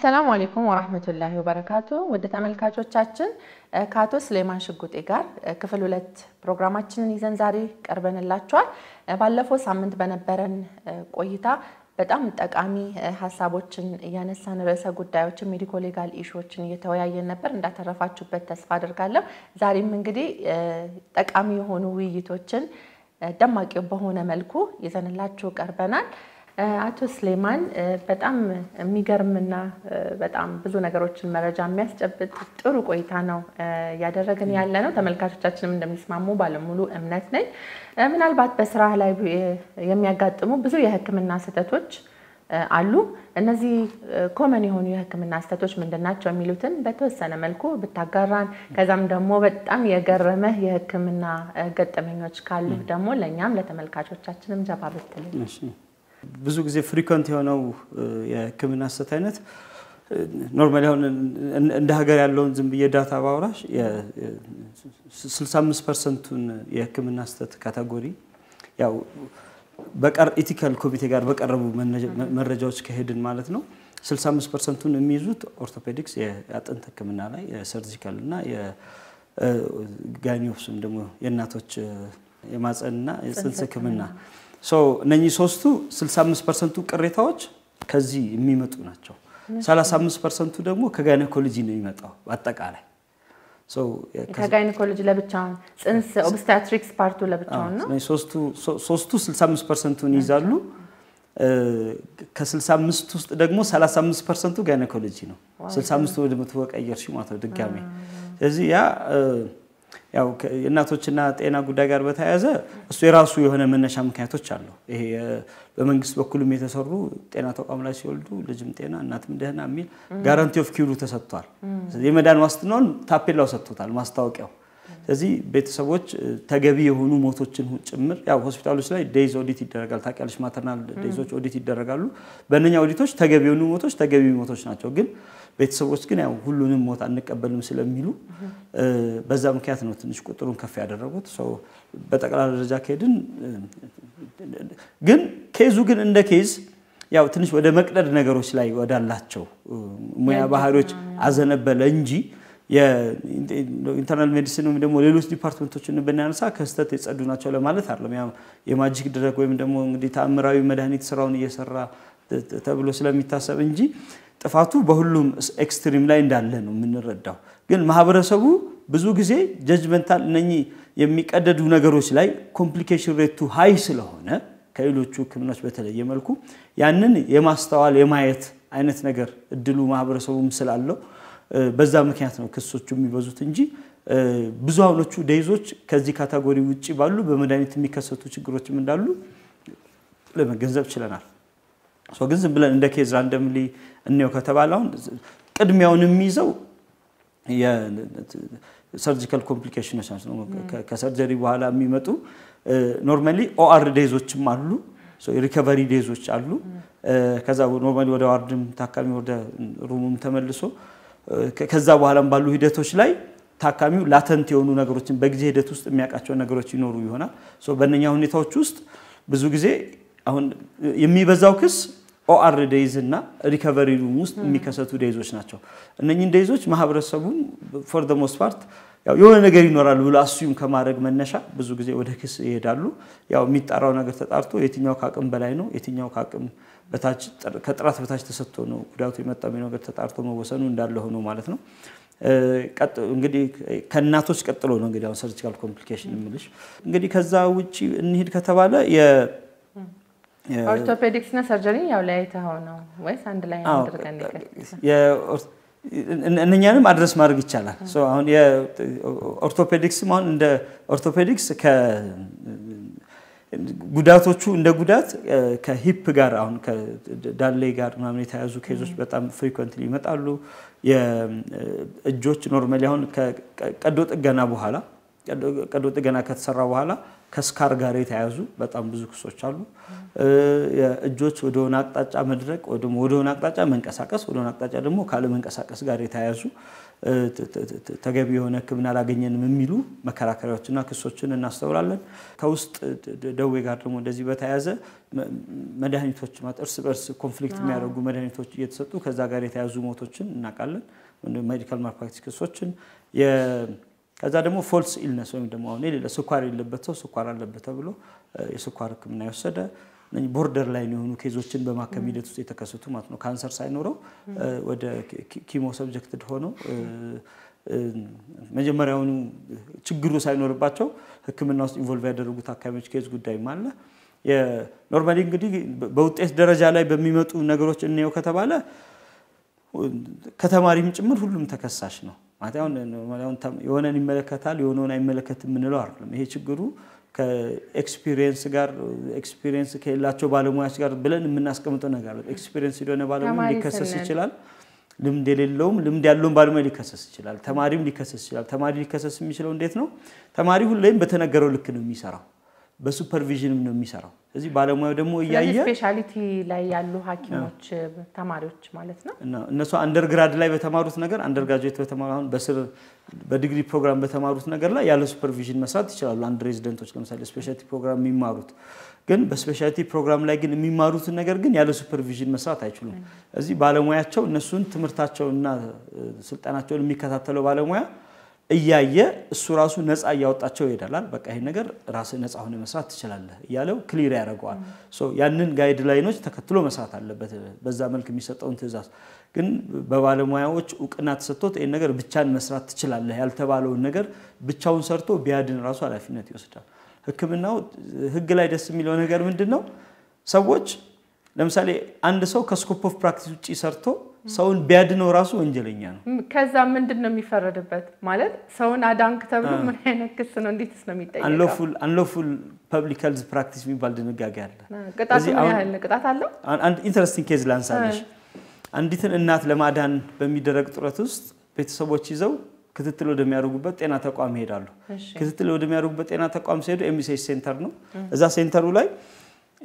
السلام عليكم ورحمة الله وبركاته. ودت ተመልካቾቻችን ከአቶ ስሌማን ሽጉጤ ጋር ክፍል 2 ፕሮግራማችንን ይዘን ዛሬ ቀርበንላችኋል። ባለፈው ሳምንት በነበረን ቆይታ በጣም ጠቃሚ ሐሳቦችን ያነሳን ርዕሰ ጉዳዮችን ሜዲኮ ሌጋል ኢሹዎችን እየተወያየን ነበር። እንዳተረፋችሁበት ተስፋ አደርጋለሁ። ዛሬም እንግዲህ ጠቃሚ የሆኑ ውይይቶችን ደማቅ በሆነ መልኩ ይዘንላችሁ ቀርበናል። አቶ ስሌማን በጣም የሚገርምና በጣም ብዙ ነገሮችን መረጃ የሚያስጨብጥ ጥሩ ቆይታ ነው ያደረግን ያለነው። ተመልካቾቻችንም እንደሚስማሙ ባለሙሉ እምነት ነኝ። ምናልባት በስራ ላይ የሚያጋጥሙ ብዙ የህክምና ስህተቶች አሉ። እነዚህ ኮመን የሆኑ የህክምና ስህተቶች ምንድናቸው የሚሉትን በተወሰነ መልኩ ብታጋራን፣ ከዛም ደግሞ በጣም የገረመ የህክምና ገጠመኞች ካሉ ደግሞ ለኛም ለተመልካቾቻችንም ጀባ ብትልኝ። እሺ ብዙ ጊዜ ፍሪኩዌንት የሆነው የህክምና ስህተት አይነት ኖርማሊ አሁን እንደ ሀገር ያለውን ዝም ብዬ ዳታ ባወራሽ የ65%ን የህክምና ስህተት ካቴጎሪ ያው በቀር ኢቲካል ኮሚቴ ጋር በቀረቡ መረጃዎች ከሄድን ማለት ነው 65%ን የሚይዙት ኦርቶፔዲክስ የአጥንት ህክምና ላይ የሰርጂካል እና የጋይኒኮሎጂም ደግሞ የእናቶች የማህፀንና የጽንስ ህክምና እነኚህ ሶስቱ 65% ቅሬታዎች ከዚህ የሚመጡ ናቸው 35% ደግሞ ከጋይኒኮሎጂ ነው የሚመጣው አጠቃላይ ከጋይኒኮሎጂ ለብቻው ጽንስ ኦብስቴትሪክስ ፓርቱ ለብቻው ነው ሶስቱ 65%ን ይዛሉ ከ65 ውስጥ ደግሞ 35% ጋይኒኮሎጂ ነው 65 ወደ መተወቀየርሽ ማለት ነው ድጋሚ ስለዚህ ያው የእናቶችና ጤና ጉዳይ ጋር በተያያዘ እሱ የራሱ የሆነ መነሻ ምክንያቶች አሉ ይሄ በመንግስት በኩልም የተሰሩ ጤና ተቋም ላይ ሲወልዱ ልጅም ጤና እናትም ደህና የሚል ጋራንቲ ኦፍ ኪሩ ተሰጥቷል የመዳን ዋስትናውን ታፔላው ሰጥቷል ማስታወቂያው ስለዚህ ቤተሰቦች ተገቢ የሆኑ ሞቶችን ጭምር ያው ሆስፒታሎች ላይ ዴይዝ ኦዲት ይደረጋል ታውቂያለሽ ማተርናል ዴይዞች ኦዲት ይደረጋሉ በእነኛ ኦዲቶች ተገቢ የሆኑ ሞቶች ተገቢ ሞቶች ናቸው ግን ቤተሰቦች ግን ያው ሁሉንም ሞት አንቀበልም ስለሚሉ በዛ ምክንያት ነው ትንሽ ቁጥሩን ከፍ ያደረጉት በጠቅላላ ደረጃ ከሄድን ግን ኬዙ ግን እንደ ኬዝ ያው ትንሽ ወደ መቅደድ ነገሮች ላይ ወዳላቸው ሙያ ባህሪዎች አዘነበለ እንጂ የኢንተርናል ሜዲሲን ወይም ደግሞ ሌሎች ዲፓርትመንቶችን በእናንሳ ከስተት የጸዱ ናቸው ለማለት አይደለም ያው የማጂክ ድረግ ወይም ደግሞ እንግዲህ ታምራዊ መድኃኒት ስራውን እየሰራ ተብሎ ስለሚታሰብ እንጂ ጥፋቱ በሁሉም ኤክስትሪም ላይ እንዳለ ነው የምንረዳው ግን ማህበረሰቡ ብዙ ጊዜ ጀጅመንታል ነኝ የሚቀደዱ ነገሮች ላይ ኮምፕሊኬሽን ሬቱ ሃይ ስለሆነ ከሌሎቹ ህክምናዎች በተለየ መልኩ ያንን የማስተዋል የማየት አይነት ነገር እድሉ ማህበረሰቡም ስላለው በዛ ምክንያት ነው ክሶቹ የሚበዙት እንጂ ብዙዎቹ ዴይዞች ከዚህ ካቴጎሪ ውጪ ባሉ በመድኃኒት የሚከሰቱ ችግሮችም እንዳሉ ለመገንዘብ ችለናል ግን ዝም ብለን እንደ ኬዝ ራንደምሊ እንየው ከተባለው ቅድሚያውን የሚይዘው የሰርጂካል ኮምፕሊኬሽኖች ናቸው ከሰርጀሪ በኋላ የሚመጡ ኖርማሊ ኦአር ዴይዞችም አሉ ሪከቨሪ ዴይዞች አሉ ከዛ ኖርማሊ ወደ ዋርድም ታካሚ ወደ ሩሙም ተመልሶ ከዛ በኋላም ባሉ ሂደቶች ላይ ታካሚው ላተንት የሆኑ ነገሮችን በጊዜ ሂደት ውስጥ የሚያቃቸው ነገሮች ይኖሩ ይሆናል በእነኛ ሁኔታዎች ውስጥ ብዙ ጊዜ አሁን የሚበዛው ክስ ኦአር ዴይዝ እና ሪከቨሪ ሩም ውስጥ የሚከሰቱ ዴይዞች ናቸው እነኚህ ዴይዞች ማህበረሰቡን ፎር ዘ ሞስት ፓርት ያው የሆነ ነገር ይኖራል ብሎ አስዩም ከማድረግ መነሻ ብዙ ጊዜ ወደ ክስ ይሄዳሉ ያው የሚጣራው ነገር ተጣርቶ የትኛው ካቅም በላይ ነው የትኛው ካቅም በታች ከጥራት በታች ተሰጥቶ ነው ጉዳቱ የመጣው ነገር ተጣርቶ መወሰኑ እንዳለ ሆኖ ማለት ነው እንግዲህ ከናቶች ቀጥሎ ነው እንግዲህ ሰርጂካል ኮምፕሊኬሽን የሚልሽ እንግዲህ ከዛ ውጪ እንሂድ ከተባለ ኦርቶፔዲክስ እና ሰርጀሪ ያው ላይ ተሆነው ወይስ አንድ ላይ አድርገን እነኛንም አድረስ ማድረግ ይቻላል አሁን የኦርቶፔዲክስ ማለት እንደ ኦርቶፔዲክስ ጉዳቶቹ እንደ ጉዳት ከሂፕ ጋር አሁን ከዳሌ ጋር ማለት የተያዙ ኬዞች በጣም ፍሪኩዌንትሊ ይመጣሉ የእጆች ኖርማሊ አሁን ከቀዶ ጥገና በኋላ ቀዶ ጥገና ከተሰራ በኋላ ከስካር ጋር የተያዙ በጣም ብዙ ክሶች አሉ የእጆች ወደ ሆነ አቅጣጫ መድረቅ ወደ ሆነ አቅጣጫ መንቀሳቀስ ወደ ሆነ አቅጣጫ ደግሞ ካለ መንቀሳቀስ ጋር የተያዙ ተገቢ የሆነ ህክምና አላገኘንም የሚሉ መከራከሪያዎችና ክሶችን እናስተውላለን ከውስጥ ደዌ ጋር ደግሞ እንደዚህ በተያያዘ መድኃኒቶች እርስ በርስ ኮንፍሊክት የሚያደርጉ መድኃኒቶች እየተሰጡ ከዛ ጋር የተያዙ ሞቶችን እናውቃለን ሜዲካል ማልፕራክቲስ ክሶችን ከዛ ደግሞ ፎልስ ኢልነስ ወይም ደግሞ አሁን ሌላ ስኳር የለበት ሰው ስኳር አለበት ተብሎ የስኳር ህክምና ይወሰደ ቦርደር ላይ የሆኑ ኬዞችን በማከም ሂደት ውስጥ የተከሰቱ ማለት ነው ካንሰር ሳይኖረው ወደ ኪሞ ሰብጀክትድ ሆኖ መጀመሪያውኑ ችግሩ ሳይኖርባቸው ህክምና ውስጥ ኢንቮልቭ ያደረጉት አካባቢዎች ኬዝ ጉዳይም አለ የኖርማሊ እንግዲህ በውጤት ደረጃ ላይ በሚመጡ ነገሮች እንየው ከተባለ ከተማሪም ጭምር ሁሉም ተከሳሽ ነው ማለት አሁን የሆነን ይመለከታል የሆነውን አይመለከትም ምንለው አይደለም ይሄ ችግሩ ከኤክስፒሪየንስ ጋር ኤክስፒሪየንስ ከሌላቸው ባለሙያዎች ጋር ብለን የምናስቀምጠው ነገር አለ ኤክስፒሪየንስ የሆነ ባለሙያ ሊከሰስ ይችላል ልምድ የሌለውም ልምድ ያለውን ባለሙያ ሊከሰስ ይችላል ተማሪም ሊከሰስ ይችላል ተማሪ ሊከሰስ የሚችለው እንዴት ነው ተማሪ ሁሌም በተነገረው ልክ ነው የሚሰራው በሱፐርቪዥንም ነው የሚሰራው ስለዚህ ባለሙያው ደግሞ ያያየ ስፔሻሊቲ ላይ ያሉ ሐኪሞች ተማሪዎች ማለት ነው እነሱ አንደርግራድ ላይ በተማሩት ነገር አንደርግራጁዌት በተማሩት በስር በዲግሪ ፕሮግራም በተማሩት ነገር ላይ ያለ ሱፐርቪዥን መስራት ይችላሉ አንድ ሬዚደንቶች ለምሳሌ ስፔሻሊቲ ፕሮግራም የሚማሩት ግን በስፔሻሊቲ ፕሮግራም ላይ ግን የሚማሩት ነገር ግን ያለ ሱፐርቪዥን መስራት አይችሉም እዚህ ባለሙያቸው እነሱን ትምርታቸውና ስልጣናቸውን የሚከታተለው ባለሙያ እያየ እሱ ራሱ ነፃ ያወጣቸው ይሄዳል በቃ ይሄ ነገር ራስ ነፃ ሆነ መስራት ትችላለህ ያለው ክሊር ያደርጋል ሶ ያንን ጋይድላይኖች ተከትሎ መስራት አለበት በዛ መልኩ የሚሰጠውን ትዕዛዝ ግን በባለሙያዎች ዕውቅና ተሰጥቶት ይሄን ነገር ብቻን መስራት ትችላለህ ያልተባለው ነገር ብቻውን ሰርቶ ቢያድን ራሱ ኃላፊነት ይወስዳል ህክምናው ህግ ላይ ደስ የሚለው ነገር ምንድነው ሰዎች ለምሳሌ አንድ ሰው ከስኮፕ ኦፍ ፕራክቲስ ውጪ ሰርቶ ሰውን ቢያድነው ራሱ ወንጀለኛ ነው ከዛ ምንድነው የሚፈረድበት ማለት ሰውን አዳንክ ተብሎ ምን አይነት ክስ ነው እንዴትስ ነው የሚጠየቀው unlawful public health practice የሚባል ድንጋጌ አለ ቅጣቱ ምን ያህል ቅጣት አለው አንድ ኢንተረስቲንግ ኬዝ ላንሳለሽ አንዲትን እናት ለማዳን በሚደረግ ጥረት ውስጥ ቤተሰቦች ይዘው ክትትል ወደሚያደርጉበት ጤና ተቋም ይሄዳሉ ክትትል ወደሚያደርጉበት ጤና ተቋም ሲሄዱ ኤምሲኤች ሴንተር ነው እዛ ሴንተሩ ላይ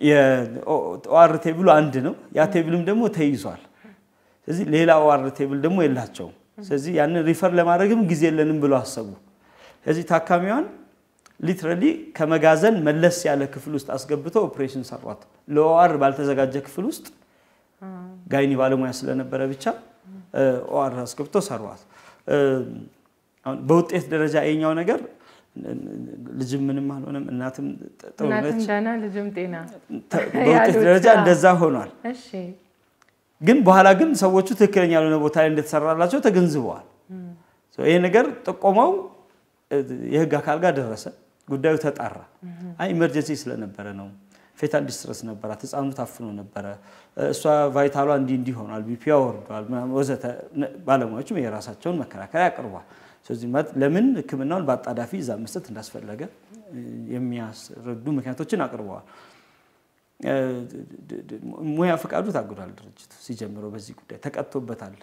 የኦአር ቴብሉ አንድ ነው ያ ቴብልም ደግሞ ተይዟል ስለዚህ ሌላ ኦአር ቴብል ደግሞ የላቸው ስለዚህ ያንን ሪፈር ለማድረግም ጊዜ የለንም ብለው አሰቡ ስለዚህ ታካሚዋን ሊትራሊ ከመጋዘን መለስ ያለ ክፍል ውስጥ አስገብተው ኦፕሬሽን ሰሯት ለኦአር ባልተዘጋጀ ክፍል ውስጥ ጋይኒ ባለሙያ ስለነበረ ብቻ ኦአር አስገብተው ሰሯት አሁን በውጤት ደረጃ የኛው ነገር ልጅም ምንም አልሆነም እናትም ጥሩነች ዳና ልጅም ጤና በውጤት ደረጃ እንደዛ ሆኗል እሺ ግን በኋላ ግን ሰዎቹ ትክክለኛ ያልሆነ ቦታ ላይ እንደተሰራላቸው ተገንዝበዋል ይሄ ነገር ጥቆማው የህግ አካል ጋር ደረሰ ጉዳዩ ተጣራ አይ ኢመርጀንሲ ስለነበረ ነው ፌታል ዲስትረስ ነበር ህፃኑ ታፍኖ ነበር እሷ ቫይታሏ እንዲ ሆኗል ቢፒያ ወርዷል ወዘተ ባለሙያዎችም የራሳቸውን መከራከሪያ ያቀርባል ስለዚህ ለምን ህክምናውን በአጣዳፊ እዛ መስጠት እንዳስፈለገ የሚያስረዱ ምክንያቶችን አቅርበዋል ሙያ ፈቃዱ ታግዷል ድርጅቱ ሲጀምረው በዚህ ጉዳይ ተቀጥቶበታል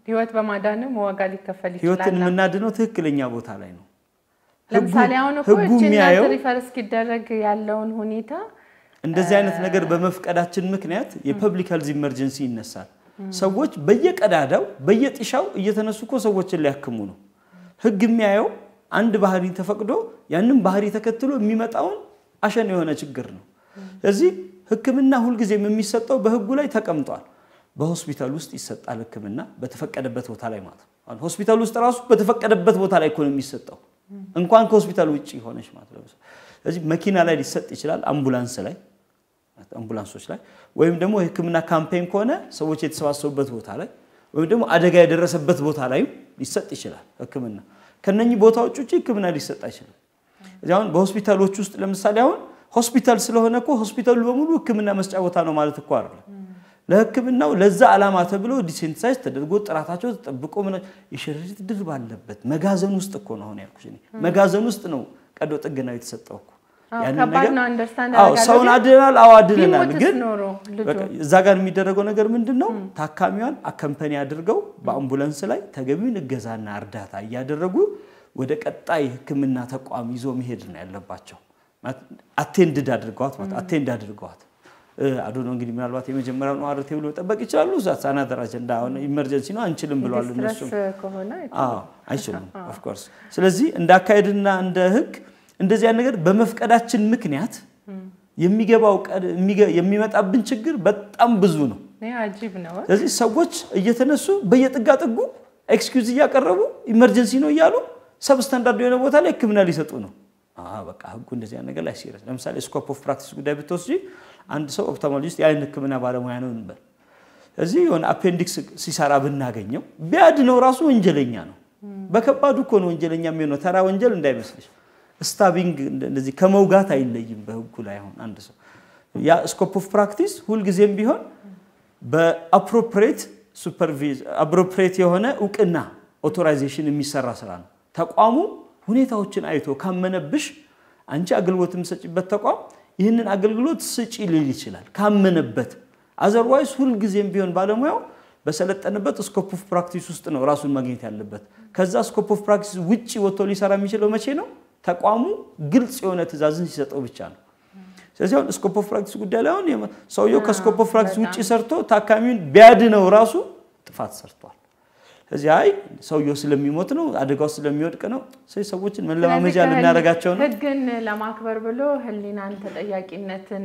ህይወት በማዳንም ዋጋ ሊከፈል ይችላል ህይወትን ምናድነው ትክክለኛ ቦታ ላይ ነው ለምሳሌ አሁን እኮ እቺና ሪፈርስ ኪደረግ ያለውን ሁኔታ እንደዚህ አይነት ነገር በመፍቀዳችን ምክንያት የፐብሊክ ሄልዝ ኢመርጀንሲ ይነሳል ሰዎች በየቀዳዳው በየጥሻው እየተነሱኮ ሰዎችን ሊያክሙ ነው ህግ የሚያየው አንድ ባህሪ ተፈቅዶ ያንን ባህሪ ተከትሎ የሚመጣውን አሸን የሆነ ችግር ነው ስለዚህ ህክምና ሁሉ ጊዜ የሚሰጠው በህጉ ላይ ተቀምጧል በሆስፒታል ውስጥ ይሰጣል ህክምና በተፈቀደበት ቦታ ላይ ማለት ነው ሆስፒታል ውስጥ ራሱ በተፈቀደበት ቦታ ላይ ኮን የሚሰጠው እንኳን ከሆስፒታል ውጪ ሆነሽ ማለት ነው ስለዚህ መኪና ላይ ሊሰጥ ይችላል አምቡላንሶች ላይ ወይም ደግሞ ህክምና ካምፔን ከሆነ ሰዎች የተሰባሰቡበት ቦታ ላይ ወይም ደግሞ አደጋ የደረሰበት ቦታ ላይ ሊሰጥ ይችላል ህክምና ከነኚህ ቦታዎች ውጪ ህክምና ሊሰጥ አይችልም እዚህ አሁን በሆስፒታሎች ውስጥ ለምሳሌ አሁን ሆስፒታል ስለሆነ እኮ ሆስፒታሉ በሙሉ ህክምና መስጫ ቦታ ነው ማለት እኮ አይደለም ለህክምናው ለዛ ዓላማ ተብሎ ዲሴንሳይዝ ተደርጎ ጥራታቸው ተጠብቆ የሸረሪት ድር ባለበት መጋዘን ውስጥ እኮ ነው ያልኩሽ እኔ መጋዘን ውስጥ ነው ቀዶ ጥገናው የተሰጠው እኮ ያንን ነገር ነው አንደርስታንድ አደረጋለሁ ሰውን አድናል አዋድናል ግን እዛ ጋር የሚደረገው ነገር ምንድነው ታካሚዋን አካምፓኒ አድርገው በአምቡላንስ ላይ ተገቢውን እገዛና እርዳታ ያደረጉ ወደ ቀጣይ ህክምና ተቋም ይዞ መሄድ ነው ያለባቸው አቴንድ አድርገዋት አዶኖ እንግዲህ ምናልባት የመጀመሪያው ነው አርቴ ብሎ ጠበቅ ይችላሉ ዛት አናደር አጀንዳ አሁን ኢመርጀንሲ ነው አንችልም ብለዋል እነሱ አይችሉም ኦፍ ኮርስ ስለዚህ እንዳካሄድና እንደ ህግ እንደዚህ ያን ነገር በመፍቀዳችን ምክንያት የሚገባው የሚመጣብን ችግር በጣም ብዙ ነው አጂብ ነው ስለዚህ ሰዎች እየተነሱ በየጥጋ ጥጉ ኤክስኪዩዝ ያቀርቡ ኢመርጀንሲ ነው ይያሉ ሰብስታንዳርድ የሆነ ቦታ ላይ ህክምና ሊሰጡ ነው በቃ ህጉ እንደዚህ ያን ነገር ላይ ሲሪየስ ለምሳሌ ስኮፕ ኦፍ ፕራክቲስ ጉዳይ ብትወስጂ አንድ ሰው ኦፕታሞሎጂስት የአይን ህክምና ባለሙያ ነው እንበል እዚህ የሆነ አፔንዲክስ ሲሰራ ብናገኘው ቢያድነው ራሱ ወንጀለኛ ነው በከባዱ እኮ ነው ወንጀለኛ የሚሆነው ተራ ወንጀል እንዳይመስልሽ ስታቢንግ እንደዚህ ከመውጋት አይለይም በህጉ ላይ አሁን አንድ ሰው ያ ስኮፕ ኦፍ ፕራክቲስ ሁሉ ጊዜም ቢሆን በአፕሮፕሪየት ሱፐርቪዥን አፕሮፕሪየት የሆነ ዕውቅና ኦቶራይዜሽን የሚሰራ ስራ ነው ተቋሙ ሁኔታዎችን አይቶ ካመነብሽ አንቺ አገልግሎት የምትሰጪበት ተቋም ይሄንን አገልግሎት ስጪ ሊል ይችላል ካመነበት አዘርዋይስ ሁሉ ጊዜም ቢሆን ባለሙያው በሰለጠነበት ስኮፕ ኦፍ ፕራክቲስ ውስጥ ነው ራሱን ማግኘት ያለበት ከዛ ስኮፕ ኦፍ ፕራክቲስ ውጪ ወጥቶ ሊሰራ የሚችለው መቼ ነው ተቋሙ ግልጽ የሆነ ትዕዛዝን ሲሰጠው ብቻ ነው ስለዚህ አሁን ስኮፕ ኦፍ ፕራክቲስ ጉዳይ ላይ አሁን ሰውየው ከስኮፕ ኦፍ ፕራክቲስ ውጪ ሰርቶ ታካሚውን ቢያድነው ራሱ ጥፋት ሰርቷል ስለዚህ አይ ሰውየው ስለሚሞት ነው አደጋው ስለሚወድቅ ነው ስለዚህ ሰዎችን መለማመጃ ልናረጋቸው ነው ህግን ለማክበር ብሎ ህሊናን ተጠያቂነትን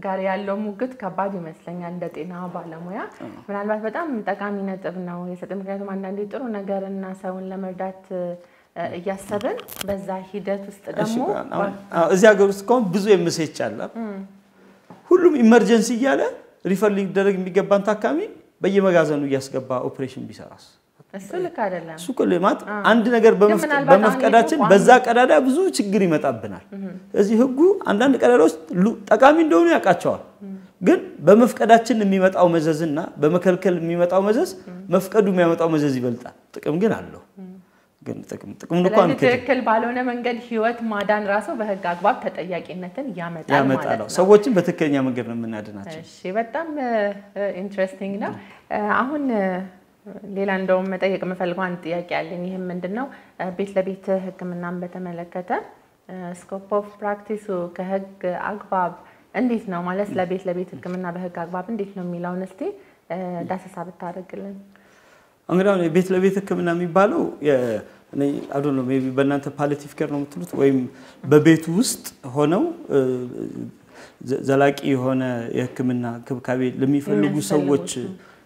ጋር ያለው ሙግት ከባድ ይመስለኛል እንደ ጤና ባለሙያ ምናልባት በጣም ጠቃሚ ነጥብ ነው የሰጠው ምክንያቱም አንዳንዴ ጥሩ ነገርና ሰውን ለመርዳት እያሰበን በዛ ሂደት ውስጥ ደግሞ እዚህ ሀገር ውስጥ ቆም ብዙ የምሰች አለ ሁሉም ኢመርጀንሲ ይያለ ሪፈር ሊደረግ የሚገባን ታካሚ በየመጋዘኑ ያስገባ ኦፕሬሽን ቢሰራስ እሱ ልክ አይደለም እሱ ኮሌማት አንድ ነገር በመፍቀዳችን በዛ ቀዳዳ ብዙ ችግር ይመጣብናል ስለዚህ ህጉ አንዳንድ ቀዳዳዎች ጠቃሚ እንደሆነ ያቃቸዋል ግን በመፍቀዳችን የሚመጣው መዘዝና በመከልከል የሚመጣው መዘዝ መፍቀዱ የሚያመጣው መዘዝ ይበልጣል ጥቅም ግን አለው ግን ጥቅም እንኳን ትክክል ባልሆነ መንገድ ህይወት ማዳን ራሱ በህግ አግባብ ተጠያቂነትን ያመጣል ማለት ነው ሰዎችን በትክክለኛ መንገድ ነው የምናድናቸው እሺ በጣም ኢንትረስቲንግ ነው አሁን ሌላ እንደውም መጠየቅ የምፈልገው አንድ ጥያቄ አለኝ ይሄም ምንድነው ቤት ለቤት ህክምናን በተመለከተ ስኮፕ ኦፍ ፕራክቲሱ ከህግ አግባብ እንዴት ነው ማለት ለቤት ለቤት ህክምና በህግ አግባብ እንዴት ነው የሚለውን እስቲ ዳሰሳ ብታደርግልን እንግዲህ ቤት ለቤት ህክምና የሚባለው እኔ አይ ዶንት ኖ ሜቢ በእናንተ ፓሊቲቭ ኬር ነው የምትሉት ወይም በቤቱ ውስጥ ሆነው ዘላቂ የሆነ የህክምና ክብካቤ ለሚፈልጉ ሰዎች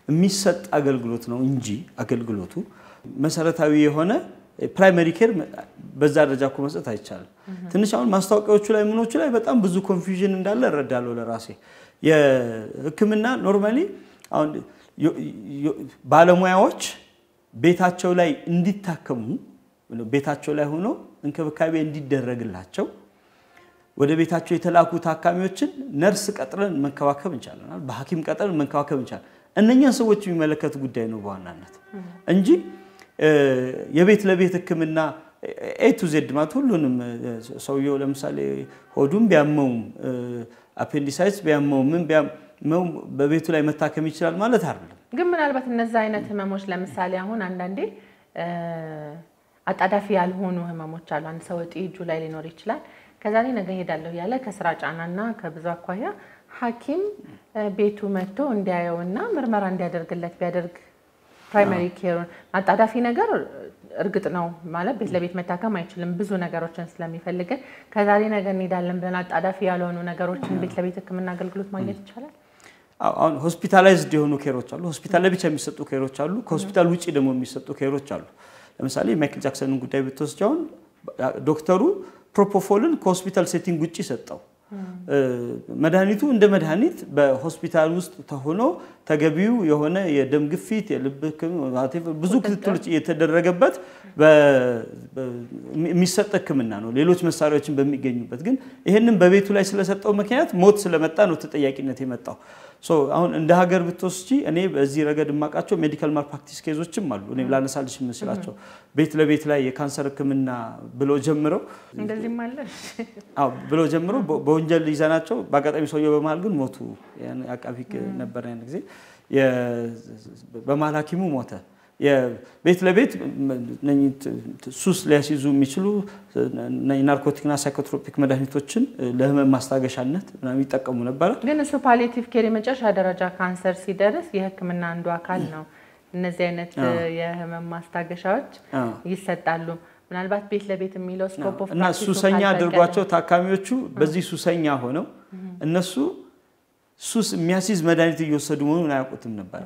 የሚሰጥ አገልግሎት ነው እንጂ አገልግሎቱ መሰረታዊ የሆነ ፕራይመሪ ኬር በዛ ደረጃ እኮ መስጠት አይቻልም ትንሽ አሁን ማስታወቂያዎቹ ላይ ምኖቹ ላይ በጣም ብዙ ኮንፊውዥን እንዳለ እረዳለሁ ለራሴ የህክምና ኖርማሊ አሁን ባለሙያዎች ቤታቸው ላይ እንዲታከሙ ቤታቸው ላይ ሆኖ እንክብካቤ እንዲደረግላቸው ወደ ቤታቸው የተላኩ ታካሚዎችን ነርስ ቀጥረን መንከባከብ እንችላለን በሐኪም ቀጥረን መንከባከብ እንችላለን እነኛ ሰዎች የሚመለከቱ ጉዳይ ነው በዋናነት እንጂ የቤት ለቤት ህክምና ኤ ቱ ዜድ ማለት ሁሉንም ሰውየው ለምሳሌ ሆዱን ቢያመው አፔንዲሳይትስ ቢያመው ምን ቢያመው በቤቱ ላይ መታከም ይችላል ማለት አይደለም ግን ምናልባት እነዛ አይነት ህመሞች ለምሳሌ አሁን አንዳንዴ አጣዳፊ ያልሆኑ ህመሞች አሉ አንድ ሰው እጁ ላይ ሊኖር ይችላል ከዛ ላይ ነገ ሄዳለሁ ያለ ከስራ ጫናና ከብዙ አኳያ ሐኪም ቤቱ መጥቶ እንዲያየውና ምርመራ እንዲያደርግለት ቢያደርግ ፕራይመሪ ኬር አጣዳፊ ነገር እርግጥ ነው ማለት ቤት ለቤት መታከም አይችልም ብዙ ነገሮችን ስለሚፈልግ ከዛ ላይ ነገ እንሄዳለን ብለን አጣዳፊ ያልሆኑ ነገሮችን ቤት ለቤት ህክምና አገልግሎት ማግኘት ይችላል አሁን ሆስፒታላይዝድ የሆኑ ኬሮች አሉ ሆስፒታል ላይ ብቻ የሚሰጡ ኬሮች አሉ ከሆስፒታል ውጪ ደግሞ የሚሰጡ ኬሮች አሉ ለምሳሌ ማይክል ጃክሰንን ጉዳይ ብትወስጂው ዶክተሩ ፕሮፖፎልን ከሆስፒታል ሴቲንግ ውጪ ሰጠው መድኃኒቱ እንደ መድኃኒት በሆስፒታል ውስጥ ተሆኖ ተገቢው የሆነ የደም ግፊት የልብ ብዙ ክትትሎች የተደረገበት የሚሰጥ ህክምና ነው ሌሎች መሳሪያዎችን በሚገኙበት ግን ይሄንን በቤቱ ላይ ስለሰጠው ምክንያት ሞት ስለመጣ ነው ተጠያቂነት የመጣው ሶ አሁን እንደ ሀገር ብትወስጂ እኔ በዚህ ረገድ ማቃቸው ሜዲካል ማልፕራክቲስ ኬዞችም አሉ እኔ ላነሳልሽ መስላቸው ቤት ለቤት ላይ የካንሰር ህክምና ብሎ ጀምረው እንደዚህ ማለት ብሎ ጀምረው በወንጀል ይዘናቸው በአጋጣሚ ሰውየው በመሃል ግን ሞቱ ያን አቃፊ ነበር ያን ጊዜ በመሃል ሐኪሙ ሞተ የቤት ለቤት ሱስ ሊያስይዙ የሚችሉ ናርኮቲክና ሳይኮትሮፒክ መድኃኒቶችን ለህመም ማስታገሻነት ምናምን ይጠቀሙ ነበር ግን እሱ ፓሊቲቭ ኬር የመጨረሻ ደረጃ ካንሰር ሲደርስ የህክምና አንዱ አካል ነው እነዚህ አይነት የህመም ማስታገሻዎች ይሰጣሉ ምናልባት ቤት ለቤት የሚለው ስኮፕ ኦፍ እና ሱሰኛ አድርጓቸው ታካሚዎቹ በዚህ ሱሰኛ ሆነው እነሱ ሱስ የሚያስይዝ መድኃኒት እየወሰዱ መሆኑን አያውቁትም ነበር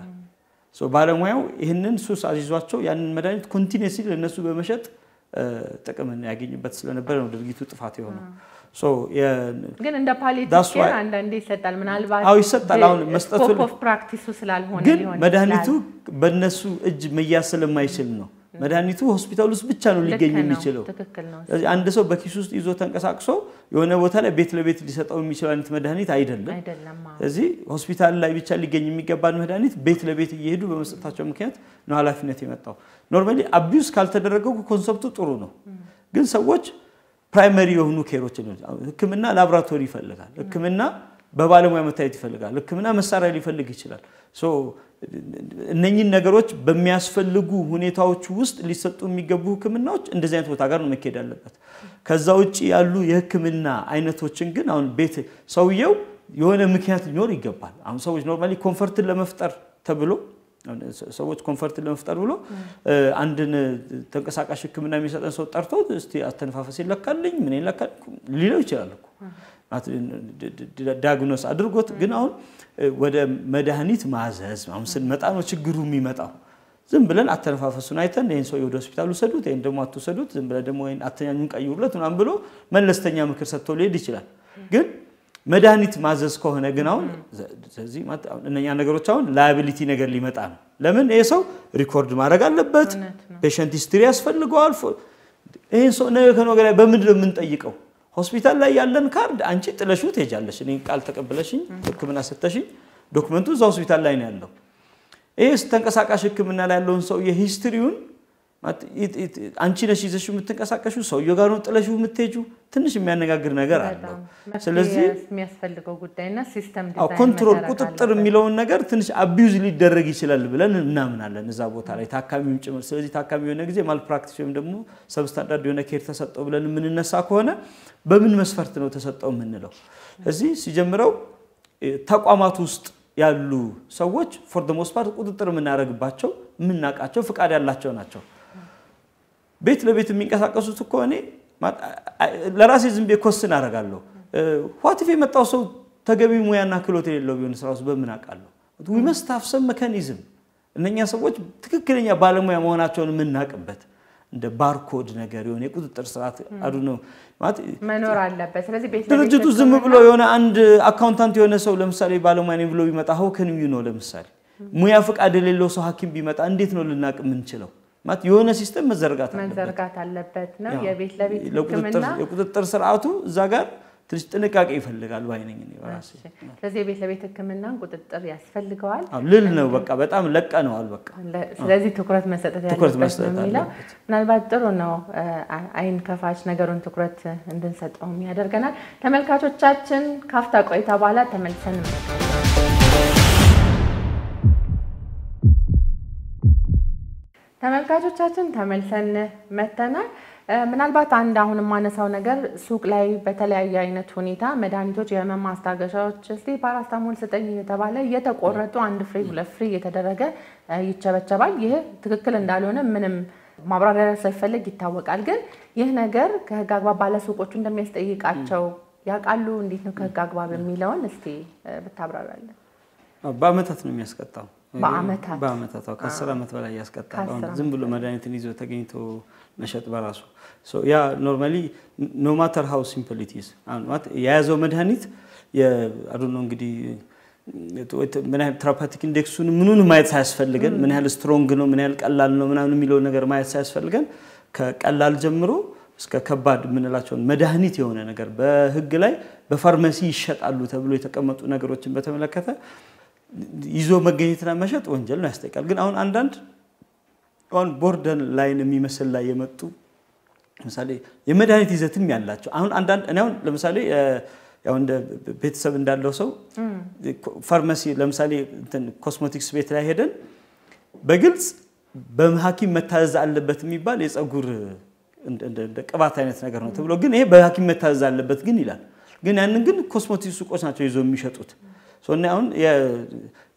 ባለሙያው ይሄንን ሱስ አዚዟቸው ያንን መድኃኒት ኮንቲኒየስሊ ለነሱ በመሸጥ ጥቅምን ያገኙበት ስለነበር ነው ድርጊቱ ጥፋት የሆነው ግን እንደ ፓሊቲቭ ኬር አንዳንዴ ይሰጣል ምናልባት ይሰጣል አሁን መስጠቱ ስኮፕ ኦፍ ፕራክቲሱ ስላልሆነ ሊሆን መድኃኒቱ በእነሱ እጅ መያዝ ስለማይችል ነው መድኃኒቱ ሆስፒታል ውስጥ ብቻ ነው ሊገኝ የሚችለው አንድ ሰው በኪስ ውስጥ ይዞ ተንቀሳቅሶ የሆነ ቦታ ላይ ቤት ለቤት ሊሰጠው የሚችል አይነት መድኃኒት አይደለም ስለዚህ ሆስፒታል ላይ ብቻ ሊገኝ የሚገባን መድኃኒት ቤት ለቤት እየሄዱ በመስጠታቸው ምክንያት ነው ኃላፊነት የመጣው ኖርማሊ አቢዩስ ካልተደረገው ኮንሰፕቱ ጥሩ ነው ግን ሰዎች ፕራይመሪ የሆኑ ኬሮች ነው ህክምና ላብራቶሪ ይፈልጋል ህክምና በባለሙያ መታየት ይፈልጋል ህክምና መሳሪያ ሊፈልግ ይችላል እነኚህን ነገሮች በሚያስፈልጉ ሁኔታዎች ውስጥ ሊሰጡ የሚገቡ ህክምናዎች እንደዚህ አይነት ቦታ ጋር ነው መከሄድ ያለበት ከዛ ውጪ ያሉ የህክምና አይነቶችን ግን አሁን ቤት ሰውየው የሆነ ምክንያት ሊኖር ይገባል አሁን ሰዎች ኖርማሊ ኮምፎርት ለመፍጠር ተብሎ ሰዎች ኮምፎርት ለመፍጠር ብሎ አንድን ተንቀሳቃሽ ህክምና የሚሰጠን ሰው ጠርቶ እስቲ አተነፋፈስ ይለካልኝ ምን ይለካል ሊለው ይችላል እኮ ዳያግኖስ አድርጎት ግን አሁን ወደ መድኃኒት ማዘዝ አሁን ስንመጣ ነው ችግሩ የሚመጣው ዝም ብለን አተነፋፈሱን አይተን ይሄን ሰው ወደ ሆስፒታል ወሰዱት ይሄን ደግሞ አትወሰዱት ዝም ብለን ደግሞ ይሄን አተኛኙን ቀይሩለት ምናምን ብሎ መለስተኛ ምክር ሰጥቶ ሊሄድ ይችላል ግን መድኃኒት ማዘዝ ከሆነ ግን አሁን ስለዚህ እነኛ ነገሮች አሁን ላያቢሊቲ ነገር ሊመጣ ነው ለምን ይሄ ሰው ሪኮርድ ማድረግ አለበት ፔሸንት ሂስትሪ ያስፈልገዋል ይሄን ሰው ነገ ላይ በምንድን ነው የምንጠይቀው ሆስፒታል ላይ ያለን ካርድ አንቺ ጥለሽው ትሄጃለሽ እኔ ቃል ተቀበለሽኝ ህክምና ሰጥተሽኝ ዶክመንቱ እዛ ሆስፒታል ላይ ነው ያለው ይሄስ ተንቀሳቃሽ ህክምና ላይ ያለውን ሰው የሂስትሪውን አንቺ ነሽ ይዘሽው የምትንቀሳቀሽው ሰውየው ጋር ነው ጥለሽው የምትሄጂው ትንሽ የሚያነጋግር ነገር አለው ስለዚህ የሚያስፈልገው ጉዳይና ሲስተም ዲዛይን ኮንትሮል ቁጥጥር የሚለው ነገር ትንሽ አቢዩዝ ሊደረግ ይችላል ብለን እናምናለን እዛ ቦታ ላይ ታካሚውም ጭምር ስለዚህ ታካሚው የሆነ ጊዜ ማልፕራክቲስ ወይም ደግሞ ሰብስታንዳርድ የሆነ ኬር ተሰጠው ብለን ምንነሳ ከሆነ በምን መስፈርት ነው ተሰጠው ምንለው እዚህ ሲጀምረው ተቋማት ውስጥ ያሉ ሰዎች ፎር ዘ ሞስት ፓርት ቁጥጥር የምናደርግባቸው የምናቃቸው ፍቃድ ያላቸው ናቸው ቤት ለቤት የሚንቀሳቀሱት እኮ እኔ ለራሴ ዝም በኮስን አረጋለሁ what if የመጣው ሰው ተገቢ ሙያና ክሎት የሌለው ቢሆን ስራውስ በምን አቃለው we must have some mechanism እነኛ ሰዎች ትክክለኛ ባለሙያ መሆናቸውን የምናቀበት እንደ ባርኮድ ነገር የሆነ የቁጥጥር ስርዓት አዱ ነው ማለት መኖር አለበት ስለዚህ ቤት ድርጅቱ ዝም ብሎ የሆነ አንድ አካውንታንት የሆነ ሰው ለምሳሌ ባለሙያ ነኝ ብሎ ቢመጣ how can you know ለምሳሌ ሙያ ፍቃድ የሌለው ሰው ሐኪም ቢመጣ እንዴት ነው ልናቅ የምንችለው ማለት የሆነ ሲስተም መዘርጋት አለበት ነው የቤት ለቤት ህክምና የቁጥጥር ስርዓቱ እዛ ጋር ትንሽ ጥንቃቄ ይፈልጋል ባይነኝ ነው ራሴ ስለዚህ የቤት ለቤት ህክምና ቁጥጥር ያስፈልገዋል ልል ነው በቃ በጣም ለቀነዋል በቃ ስለዚህ ትኩረት መስጠት ያለበት ነው የሚለው ምናልባት ጥሩ ነው አይን ከፋች ነገሩን ትኩረት እንድንሰጠው ያደርገናል ተመልካቾቻችን ካፍታ ቆይታ በኋላ ተመልሰን ተመልካቾቻችን ተመልሰን መተናል ምናልባት አንድ አሁን ማነሳው ነገር ሱቅ ላይ በተለያየ አይነት ሁኔታ መድኃኒቶች የህመም ማስታገሻዎች እስቲ ፓራስታሞል ስጠኝ የተባለ እየተቆረጡ አንድ ፍሬ ሁለት ፍሬ እየተደረገ ይቸበቸባል ይሄ ትክክል እንዳልሆነ ምንም ማብራሪያ ሳይፈልግ ይታወቃል ግን ይህ ነገር ከህግ አግባብ ባለ ሱቆቹ እንደሚያስጠይቃቸው ያቃሉ እንዴት ነው ከህግ አግባብ የሚለውን እስቲ ብታብራራለን በአመታት ነው የሚያስቀጣው በአመታት ከ10 አመት በላይ ያስቀጣል ዝም ብሎ መድኃኒትን ይዞ ተገኝቶ መሸጥ በራሱ ሶ ያ ኖርማሊ ኖ ማተር ሃው ሲምፕል ኢት ኢዝ ማለት የያዘው መድኃኒት አዱን እንግዲህ ምን ያህል ትራፓቲክ ኢንዴክሱን ምኑን ማየት ሳያስፈልገን ምን ያህል ስትሮንግ ነው ምን ያህል ቀላል ነው ምናምን የሚለው ነገር ማየት ሳያስፈልገን ከቀላል ጀምሮ እስከ ከባድ ምንላቸው መድኃኒት የሆነ ነገር በህግ ላይ በፋርማሲ ይሸጣሉ ተብሎ የተቀመጡ ነገሮችን በተመለከተ ይዞ መገኘትና መሸጥ ወንጀል ነው ያስጠይቃል ግን አሁን አንዳንድ አሁን ቦርደር ላይን የሚመስል ላይ የመጡ ለምሳሌ የመድኃኒት ይዘትም ያላቸው አሁን አንዳንድ እኔ አሁን ለምሳሌ ያው እንደ ቤተሰብ እንዳለው ሰው ፋርማሲ ለምሳሌ እንትን ኮስሞቲክስ ቤት ላይ ሄደን በግልጽ በሐኪም መታዘዝ አለበት የሚባል የፀጉር እንደ ቅባት አይነት ነገር ነው ተብሎ ግን ይሄ በሐኪም መታዘዝ አለበት ግን ይላል ግን ያንን ግን ኮስሞቲክስ ሱቆች ናቸው ይዘው የሚሸጡት ሶና አሁን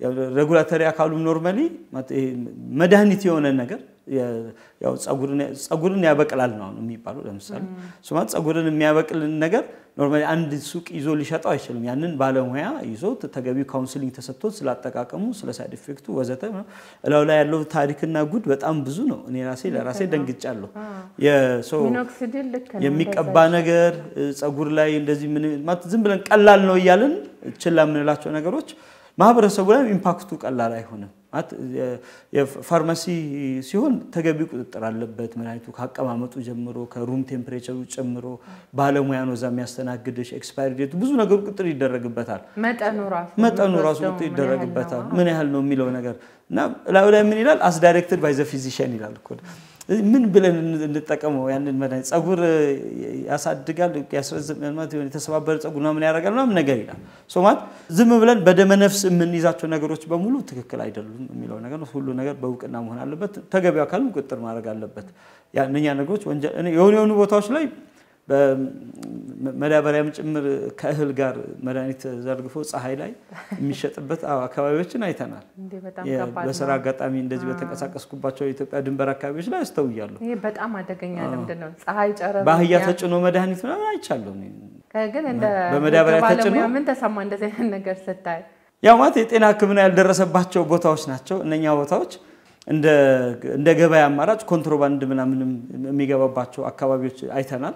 የሬጉላተሪ አካሉ ኖርማሊ መድኃኒት የሆነ ነገር ያው ፀጉርን ያበቅላል ነው የሚባለው ለምሳሌ ሶማት ፀጉርን የሚያበቅል ነገር ኖርማሊ አንድ ሱቅ ይዞ ሊሸጣው አይችልም ያንን ባለሙያ ይዞ ተገቢ ካውንስሊንግ ተሰጥቶት ስላጠቃቀሙ ስለ ሳይድ ኢፌክቱ ወዘተ እላው ላይ ያለው ታሪክና ጉድ በጣም ብዙ ነው እኔ ለራሴ ደንግጫለሁ ሚኖክሲዲል ልክ ነው የሚቀባ ነገር ፀጉር ላይ እንደዚህ ምን ማለት ዝም ብለን ቀላል ነው ይያልን ችላ ምንላቸው ነገሮች ማህበረሰቡ ላይ ኢምፓክቱ ቀላል አይሆንም ማለት የፋርማሲ ሲሆን ተገቢ ቁጥጥር አለበት መድኃኒቱ ካቀማመጡ ጀምሮ ከሩም ቴምፕሬቸሩ ጨምሮ ባለሙያ ነው ዛም ያስተናግድሽ ኤክስፓየር ዴቱ ብዙ ነገር ቁጥጥር ይደረግበታል መጠኑ ራሱ ቁጥጥር ይደረግበታል ምን ያህል ነው የሚለው ነገር እና ላይ ምን ይላል as directed by the physician ይላል እኮ ምን ብለን እንጠቀመው ያንን መድኃኒት ፀጉር ያሳድጋል ያስረዝማል ማለት ነው የተሰባበረ ፀጉር ነው ምን ያደርጋል ነው ነገር ይላል ሶማት ዝም ብለን በደመ ነፍስ ምን ይዛቸው ነገሮች በሙሉ ትክክል አይደሉም የሚለው ነገር ነው ሁሉ ነገር በውቅና መሆን አለበት ተገቢው አካል ቁጥጥር ማድረግ አለበት ያንኛ ነገሮች ወንጀል የሆኑ ቦታዎች ላይ በመዳበሪያም ጭምር ከእህል ጋር መድኃኒት ዘርግፎ ፀሐይ ላይ የሚሸጥበት አካባቢዎችን አይተናል እንዴ በጣም ከባድ ነው በስራ አጋጣሚ እንደዚህ በተንቀሳቀስኩባቸው የኢትዮጵያ ድንበር አካባቢዎች ላይ አስተውያለሁ ይሄ በጣም አደገኛ ልምድ ነው ፀሐይ ጨረር ባህያ ተጭኖ መድኃኒት ነው አይቻለሁ ግን እንደ በመዳበሪያ ተጭኖ ምን ተሰማ እንደዚህ አይነት ነገር ስታይ ያው ማለት የጤና ህክምና ያልደረሰባቸው ቦታዎች ናቸው እነኛ ቦታዎች እንደ ገበያ አማራጭ ኮንትሮባንድ ምናምን የሚገባባቸው አካባቢዎች አይተናል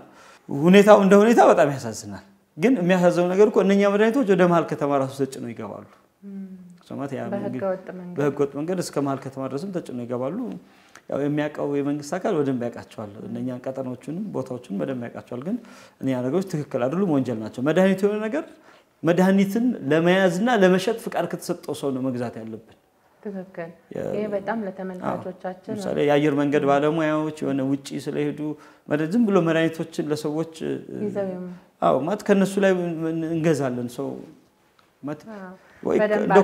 ሁኔታው እንደ ሁኔታ በጣም ያሳዝናል ግን የሚያሳዝነው ነገር እኮ እነኛ መድኃኒቶች ወደ መሃል ከተማ ራሱ ተጭነው ይገባሉ ሶማት ያ በህገወጥ መንገድ እስከ መሃል ከተማ ድረስም ተጭነው ይገባሉ ያው የሚያቀው የመንግስት አካል ወደም ያቃቸዋል እነኛ ቀጠናዎቹንም ቦታዎቹን ወደም ያቃቸዋል ግን እነኛ ነገሮች ትክክል አይደሉም ወንጀል ናቸው መድኃኒት የሆነ ነገር መድኃኒትን ለመያዝና ለመሸጥ ፍቃድ ከተሰጠው ሰው ነው መግዛት ያለበት ትክክል ይሄ በጣም ለተመልካቾቻችን ለምሳሌ የአየር መንገድ ባለሙያዎች የሆነ ውጪ ስለሄዱ ዝም ብሎ መድኃኒቶችን ለሰዎች ማለት ከነሱ ላይ እንገዛለን ሰው ማለት ወይ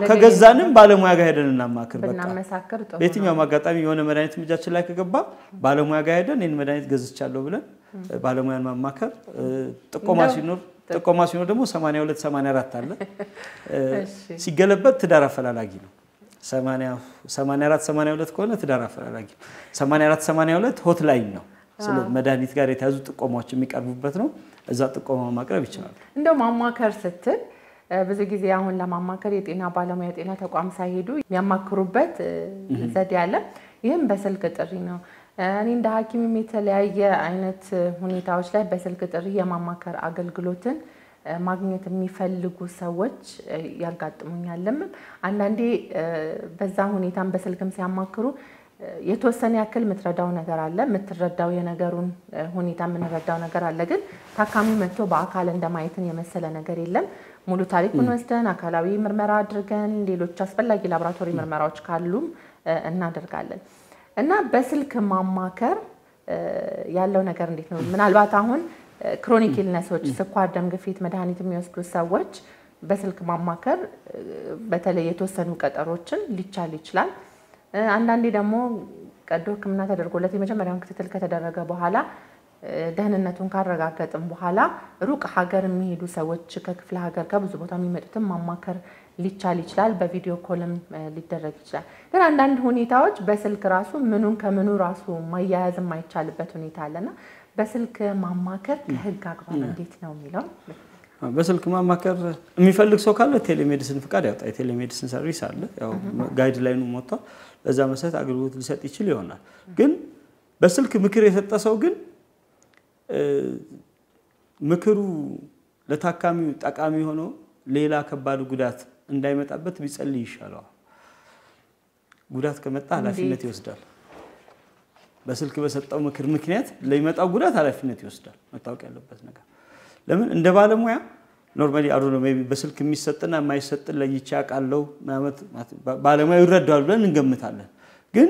ከገዛንም ባለሙያ ጋር ሄደን እናማክር በእናመሳከር ጥሩ በየትኛው ማጋጣሚ የሆነ መድኃኒት ምጃችን ላይ ከገባ ባለሙያ ጋር ሄደን እኔን መድኃኒት ገዝቻለሁ ብለን ባለሙያን ማማከር ጥቆማ ሲኖር ደግሞ 82 84 አለ ሲገለበት ትዳር አፈላላጊ ነው 84 82 ከሆነ ትዳር አፈላላጊ 84 82 ሆትላይን ነው ስለ መድኃኒት ጋር የተያዙ ጥቆማዎች የሚቀርቡበት ነው እዛ ጥቆማ ማቅረብ ይችላል እንደው ማማከር ስትል ብዙ ጊዜ አሁን ለማማከር የጤና ባለሙያ የጤና ተቋም ሳይሄዱ የሚያማክሩበት ዘዴ አለ ይሄም በስልክ ጥሪ ነው እኔ እንደ ሐኪም የተለያየ አይነት ሁኔታዎች ላይ በስልክ ጥሪ የማማከር አገልግሎትን ማግኘት የሚፈልጉ ሰዎች ያጋጥሙኛልም አንዳንዴ በዛ ሁኔታም በስልክም ሲያማክሩ የተወሰነ ያክል ምትረዳው ነገር አለ ምትረዳው የነገሩን ሁኔታ ምንረዳው ነገር አለ ግን ታካሚ መጥቶ በአካል እንደማየትን የመሰለ ነገር የለም ሙሉ ታሪኩን ወስደን አካላዊ ምርመራ አድርገን ሌሎች አስፈላጊ ላቦራቶሪ ምርመራዎች ካሉም እናደርጋለን እና በስልክ ማማከር ያለው ነገር እንዴት ነው ምናልባት አሁን ክሮኒክ ኢልነሶች ስኳር ደም ግፊት መድኃኒት የሚወስዱ ሰዎች በስልክ ማማከር በተለይ የተወሰኑ ቀጠሮችን ሊቻል ይችላል አንዳንዴ ደግሞ ቀዶ ህክምና ተደርጎለት የመጀመሪያውን ክትትል ከተደረገ በኋላ ደህንነቱን ካረጋገጥን በኋላ ሩቅ ሀገር የሚሄዱ ሰዎች ከክፍለ ሀገር ከብዙ ቦታ የሚመጡትን ማማከር ሊቻል ይችላል በቪዲዮ ኮልም ሊደረግ ይችላል ግን አንዳንድ ሁኔታዎች በስልክ ራሱ ምኑን ከምኑ ራሱ ማያያዝ የማይቻልበት ሁኔታ አለና በስልክ ማማከር ከህግ አግባብ እንዴት ነው የሚለው በስልክ ማማከር የሚፈልግ ሰው ካለ ቴሌሜዲሲን ፍቃድ ያወጣ የቴሌሜዲሲን ሰርቪስ አለ ያው ጋይድላይኑ ሞቷል ለዛ መሰረት አገልግሎት ሊሰጥ ይችላል ይሆናል ግን በስልክ ምክር የሰጠ ሰው ግን ምክሩ ለታካሚው ጠቃሚ ሆኖ ሌላ ከባድ ጉዳት እንዳይመጣበት ቢጸልይ ይሻላል ጉዳት ከመጣ ኃላፊነት ይወስዳል በስልክ በሰጠው ምክር ምክንያት ለሚመጣው ጉዳት ኃላፊነት ይወስዳል መታወቅ ያለበት ነገር ለምን እንደ ባለሙያ ኖርማሊ አሩ ነው ሜቢ በስልክ የሚሰጥና የማይሰጥ ለይቻ ቃለው ማለት ባለሙያ ይረዳዋል ብለን እንገምታለን ግን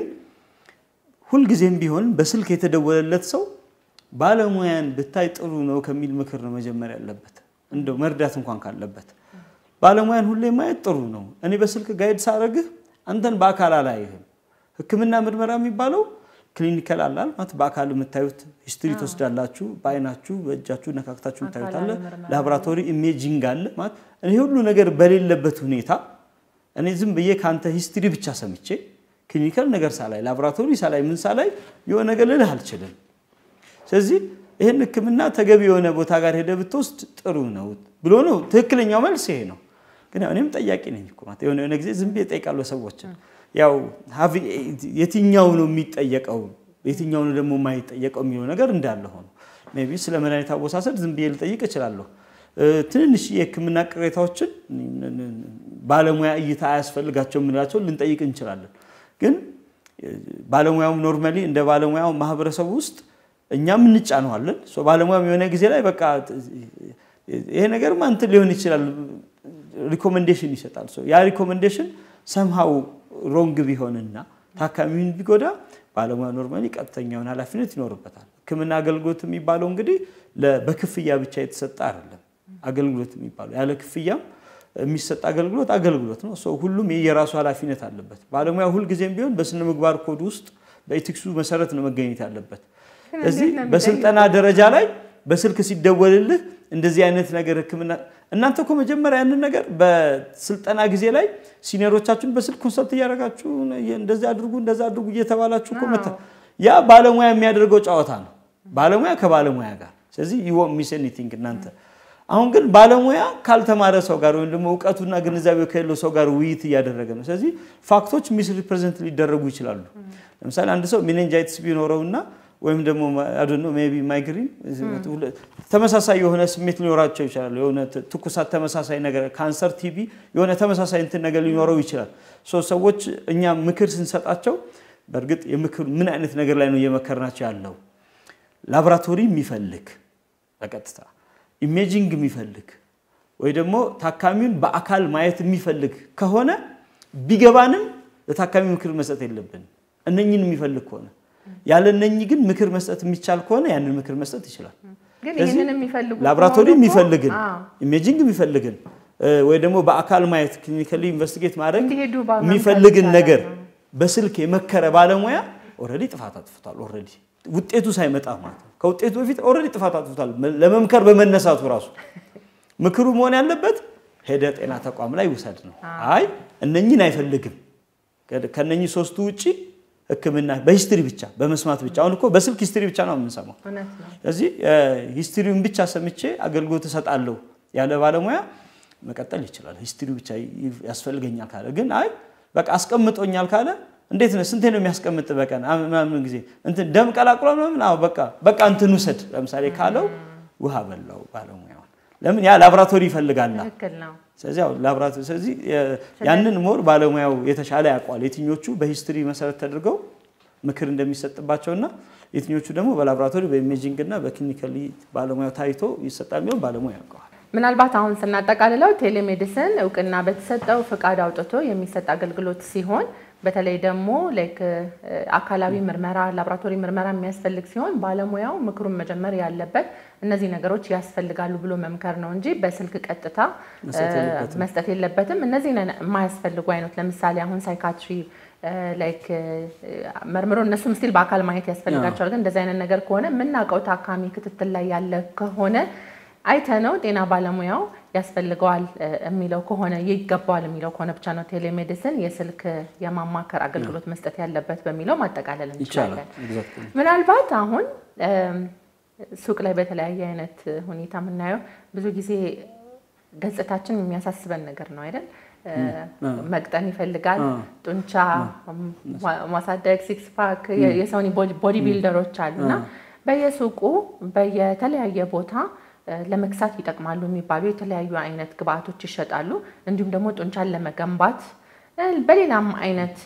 ሁሉ ጊዜም ቢሆን በስልክ የተደወለለት ሰው ባለሙያን ብታይ ጥሩ ነው ከሚል ምክር ነው መጀመሪያ ያለበት እንደው መርዳት እንኳን ካለበት ባለሙያን ሁሌ ማየት ጥሩ ነው እኔ በስልክ ጋይድ ሳረግህ አንተን በአካል አላየህም ህክምና ምርመራ የሚባለው ክሊኒካል አላል ማለት በአካል የምታዩት ሂስትሪ ተወስዳላችሁ በአይናችሁ በእጃችሁ ነካክታችሁ ታዩታለ ላቦራቶሪ ኢሜጂንግ አለ ማለት እኔ ሁሉ ነገር በሌለበት ሁኔታ እኔ ዝም ብዬ ካንተ ሂስትሪ ብቻ ሰምቼ ክሊኒካል ነገር ሳላይ ላቦራቶሪ ሳላይ ምን ሳላይ የሆነ ነገር ልልህ አልችልም ስለዚህ ይሄን ህክምና ተገቢ የሆነ ቦታ ጋር ሄደ ብትወስድ ጥሩ ነው ብሎ ነው ትክክለኛው መልስ ይሄ ነው ግን እኔም ጠያቂ ነኝ እኮ ማለት የሆነ ጊዜ ዝም ብዬ ጠይቃለሁ ሰዎችን ያው የትኛው ነው የሚጠየቀው የትኛው ነው ደግሞ የማይጠየቀው የሚለው ነገር እንዳለ ሆኖ ሜቢ ስለ መድኃኒት አወሳሰድ ዝም ብዬ ልጠይቅ እችላለሁ ትንሽ የህክምና ቅሬታዎችን ባለሙያ እይታ ያስፈልጋቸው ምንላቸው ልንጠይቅ እንችላለን ግን ባለሙያው ኖርማሊ እንደ ባለሙያው ማህበረሰብ ውስጥ እኛም እንጫነዋለን ሶ ባለሙያው የሆነ ጊዜ ላይ በቃ ይሄ ነገር ማንት ሊሆን ይችላል ሪኮመንዴሽን ይሰጣል ሶ ያ ሪኮመንዴሽን somehow wrong ቢሆንና ታካሚውን ቢጎዳ ባለሙያ ኖርማሊ ቀጥተኛውን ኃላፊነት ይኖርበታል ህክምና አገልግሎት የሚባለው እንግዲህ በክፍያ ብቻ የተሰጠ አይደለም አገልግሎት የሚባለው ያለ ክፍያም የሚሰጥ አገልግሎት ነው ሶ ሁሉም የየራሱ ኃላፊነት አለበት ባለሙያ ሁሉ ጊዜም ቢሆን በስነ ምግባር ኮድ ውስጥ በኤቲክሱ መሰረት ነው መገኘት ያለበት እዚህ በስልጠና ደረጃ ላይ በስልክ ሲደወልልህ እንደዚህ አይነት ነገር ህክምና እናንተ እኮ መጀመሪያ ያንን ነገር በስልጠና ጊዜ ላይ ሲኒየሮቻችሁን በስልክ ኮንሰልት ያደርጋችሁ እንደዚህ አድርጉ እየተባላችሁ እኮ መጣ ያ ባለሙያ የሚያደርገው ጫዋታ ነው ባለሙያ ከባለሙያ ጋር ስለዚህ you won't miss anything እናንተ አሁን ግን ባለሙያ ካልተማረ ሰው ጋር ወይም ደግሞ ዕውቀቱና ግንዛቤው ከሌለው ሰው ጋር ውይይት ያደረገ ነው ስለዚህ ፋክቶች ሚስ ሪፕሬዘንት ሊደረጉ ይችላሉ ለምሳሌ አንድ ሰው meningitis ቢኖረውና ወይም ደግሞ I don't know maybe migraine ተመሳሳይ የሆነ ስሜት ሊኖራቸው ይችላል የሆነ ትኩሳት ተመሳሳይ ነገር ካንሰር ቲቢ የሆነ ተመሳሳይ እንትን ነገር ሊኖረው ይችላል ሰዎች እኛ ምክር ስንሰጣቸው በርግጥ የምክር ምን አይነት ነገር ላይ ነው የመከርናቸው ያለው ላቦራቶሪ የሚፈልግ በቀጥታ ኢሜጂንግ የሚፈልግ ወይ ደግሞ ታካሚውን በአካል ማየት የሚፈልግ ከሆነ ቢገባንም ለታካሚው ምክር መስጠት የለብን እነኝን የሚፈልግ ከሆነ ያለነኝ ግን ምክር መስጠት የሚቻል ከሆነ ያንን ምክር መስጠት ይችላል ግን ይሄንን የሚፈልጉ ላቦራቶሪ የሚፈልግን ኢሜጂንግ የሚፈልግን ወይ ደግሞ በአካል ማየት ክሊኒካሊ ኢንቨስቲጌት ማድረግ የሚፈልግን ነገር በስልክ የመከረ ባለሙያ ኦሬዲ ጥፋት አጥፍቷል ኦሬዲ ውጤቱ ሳይመጣ ማለት ከውጤቱ በፊት ኦሬዲ ጥፋት አጥፍቷል ለመምከር በመነሳቱ ራሱ ምክሩ መሆን ያለበት ሄደ ጤና ተቋም ላይ ውሰድ ነው አይ እነኝን አይፈልግም ከነኚህ ሶስቱ ውጪ ህክምና በሂስትሪ ብቻ በመስማት ብቻ አሁን እኮ በስልክ ሂስትሪ ብቻ ነው የምንሰማው ስለዚህ ሂስትሪውን ብቻ ሰምቼ አገልግሎት ተሰጣለሁ ያለ ባለሙያ መቀጠል ይችላል ሂስትሪ ብቻ ያስፈልገኛል ካለ ግን አይ በቃ አስቀምጦኛል ካለ እንዴት ነው ስንቴ ነው የሚያስቀምጥ በቀን ምናምን ጊዜ እንትን ደም ቀላቅሎ ምናምን አው በቃ እንትን ውሰድ ለምሳሌ ካለው ውሃ በላው ባለሙያው ለምን ያ ላቦራቶሪ ይፈልጋል ትክክል ነው ስለዚህ ላቦራቶሪ ስለዚህ ያንን ሞር ባለሙያው የተሻለ ያቋል የትኞቹ በሂስትሪ መሰረት ተደርገው ምክር እንደሚሰጥባቸውና የትኞቹ ደግሞ በላቦራቶሪ በኢሜጂንግ እና በክሊኒካሊ ባለሙያው ታይቶ ይሰጣል ነው ባለሙያው ያቋል ምናልባት አሁን ስናጠቃልለው ቴሌሜዲሲን ዕውቅና በተሰጠው ፍቃድ አውጥቶ የሚሰጥ አገልግሎት ሲሆን በተለይ ደግሞ ላይክ አካላዊ ምርመራ ላቦራቶሪ ምርመራ የሚያስፈልግ ሲሆን ባለሙያው ምክሩን መጀመር ያለበት እነዚህ ነገሮች ያስፈልጋሉ ብሎ መምከር ነው እንጂ በስልክ ቀጥታ መስጠት የለበትም እነዚህ የማያስፈልጉ አይነት ለምሳሌ አሁን ሳይካትሪ ላይክ መርምሮ እነሱም ስቲል በአካል ማየት ያስፈልጋቸዋል ግን እንደዚህ አይነት ነገር ከሆነ ምናቀው ታካሚ ክትትል ላይ ያለ ከሆነ አይተነው ጤና ባለሙያው ያስፈልጋል የሚለው ከሆነ ይገባል የሚለው ከሆነ ብቻ ነው ቴሌሜዲሲን የስልክ የማማከር አገልግሎት መስጠት ያለበት በሚለው ማጠቃለል እንችላለን ምናልባት አሁን ሱቅ ላይ በተለያየ አይነት ሁኔታ ምናየው ብዙ ጊዜ ገጽታችን የሚያሳስበን ነገር ነው አይደል መቅጠን ይፈልጋል ጡንቻ ማሳደግ ሲክስ ፓክ የሰውኒ ቦዲ ቢልደሮች አሉና በየሱቁ በየተለያየ ቦታ ለመክሳት ይጠቅማሉ የሚባሉ የተለያዩ አይነት ግብአቶች ይሸጣሉ እንዲሁም ደግሞ ጡንቻን ለመገንባት በሌላም አይነት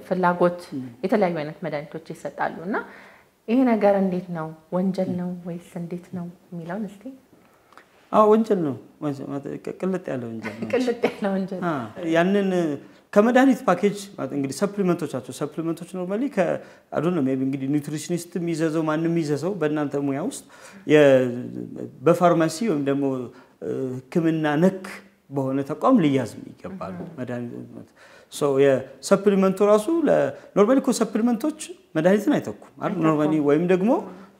ፍላጎት የተለያዩ አይነት መድኃኒቶች ይሰጣሉና ይሄ ነገር እንዴት ነው ወንጀል ነው ወይስ እንዴት ነው የሚለውን እስቲ ወንጀል ነው ቅልጥ ያለ ወንጀል ያንን ከመድኃኒት ፓኬጅ ማለት እንግዲህ ሰፕሊመንቶች ኖርማሊ ከአዶን ነው ሜቢ እንግዲህ ኒውትሪሽኒስት የሚዘዘው ማንንም ይዘዘው በእናንተ ሙያ ውስጥ በፋርማሲ ወይም ደግሞ ህክምና ነክ በሆነ ተቋም ሊያዝ ይገባሉ መድኃኒት ሶ የሰፕሊመንቱ ራሱ ለኖርማሊ ኮ ሰፕሊመንቶች መድኃኒትን አይተኩም አይደል ኖርማሊ ወይም ደግሞ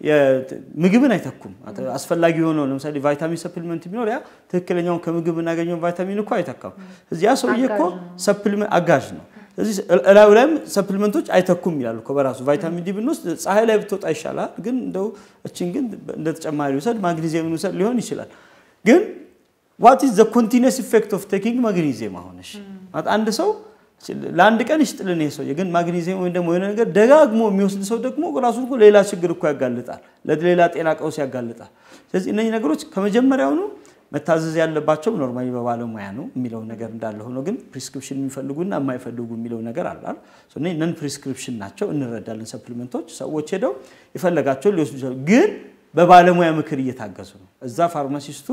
የምግብን አይተኩም አስፈላጊ ሆኖ ለምሳሌ ቫይታሚን ሰፕሊመንት ቢኖር ያ ትክክለኛው ከምግብ እናገኘው ቫይታሚን እኮ አይተካም እዚያ ሰውዬ እኮ ሰፕሊመንት አጋዥ ነው ስለዚህ ላይም ሰፕሊመንቶች አይተኩም ይላሉ እኮ በራሱ ቫይታሚን ዲ ብንወስድ ፀሐይ ላይ ብትወጣ ይሻላል ግን እንደው እቺን ግን እንደ ተጨማሪ ወሰድ ማግኒዚየምን ወሰድ ሊሆን ይችላል ግን what is the continuous effect of taking magnesium አሁንሽ አንድ ሰው ለአንድ ቀን ይሽጥልን ይሰው ግን ማግኒዚየም ወይ ደግሞ የሆነ ነገር ደጋግሞ የሚወስድ ሰው ደግሞ ራሱ እኮ ሌላ ችግር እኮ ያጋልጣል ለሌላ ጤና ቀውስ ያጋልጣል ስለዚህ እነዚህ ነገሮች ከመጀመሪያው ነው መታዘዝ ያለባቸው ኖርማሊ በባለሙያ ነው የሚለው ነገር እንዳለ ሆኖ ግን ፕሪስክሪፕሽን የሚፈልጉና የማይፈልጉ የሚለው ነገር አለ ሶ ነን ፕሪስክሪፕሽን ናቸው እንረዳለን ሰፕሊመንቶች ሰዎች ሄደው ይፈልጋቸው ሊወስዱ ይችላሉ ግን በባለሙያ ምክር እየታገዙ ነው እዛ ፋርማሲስቱ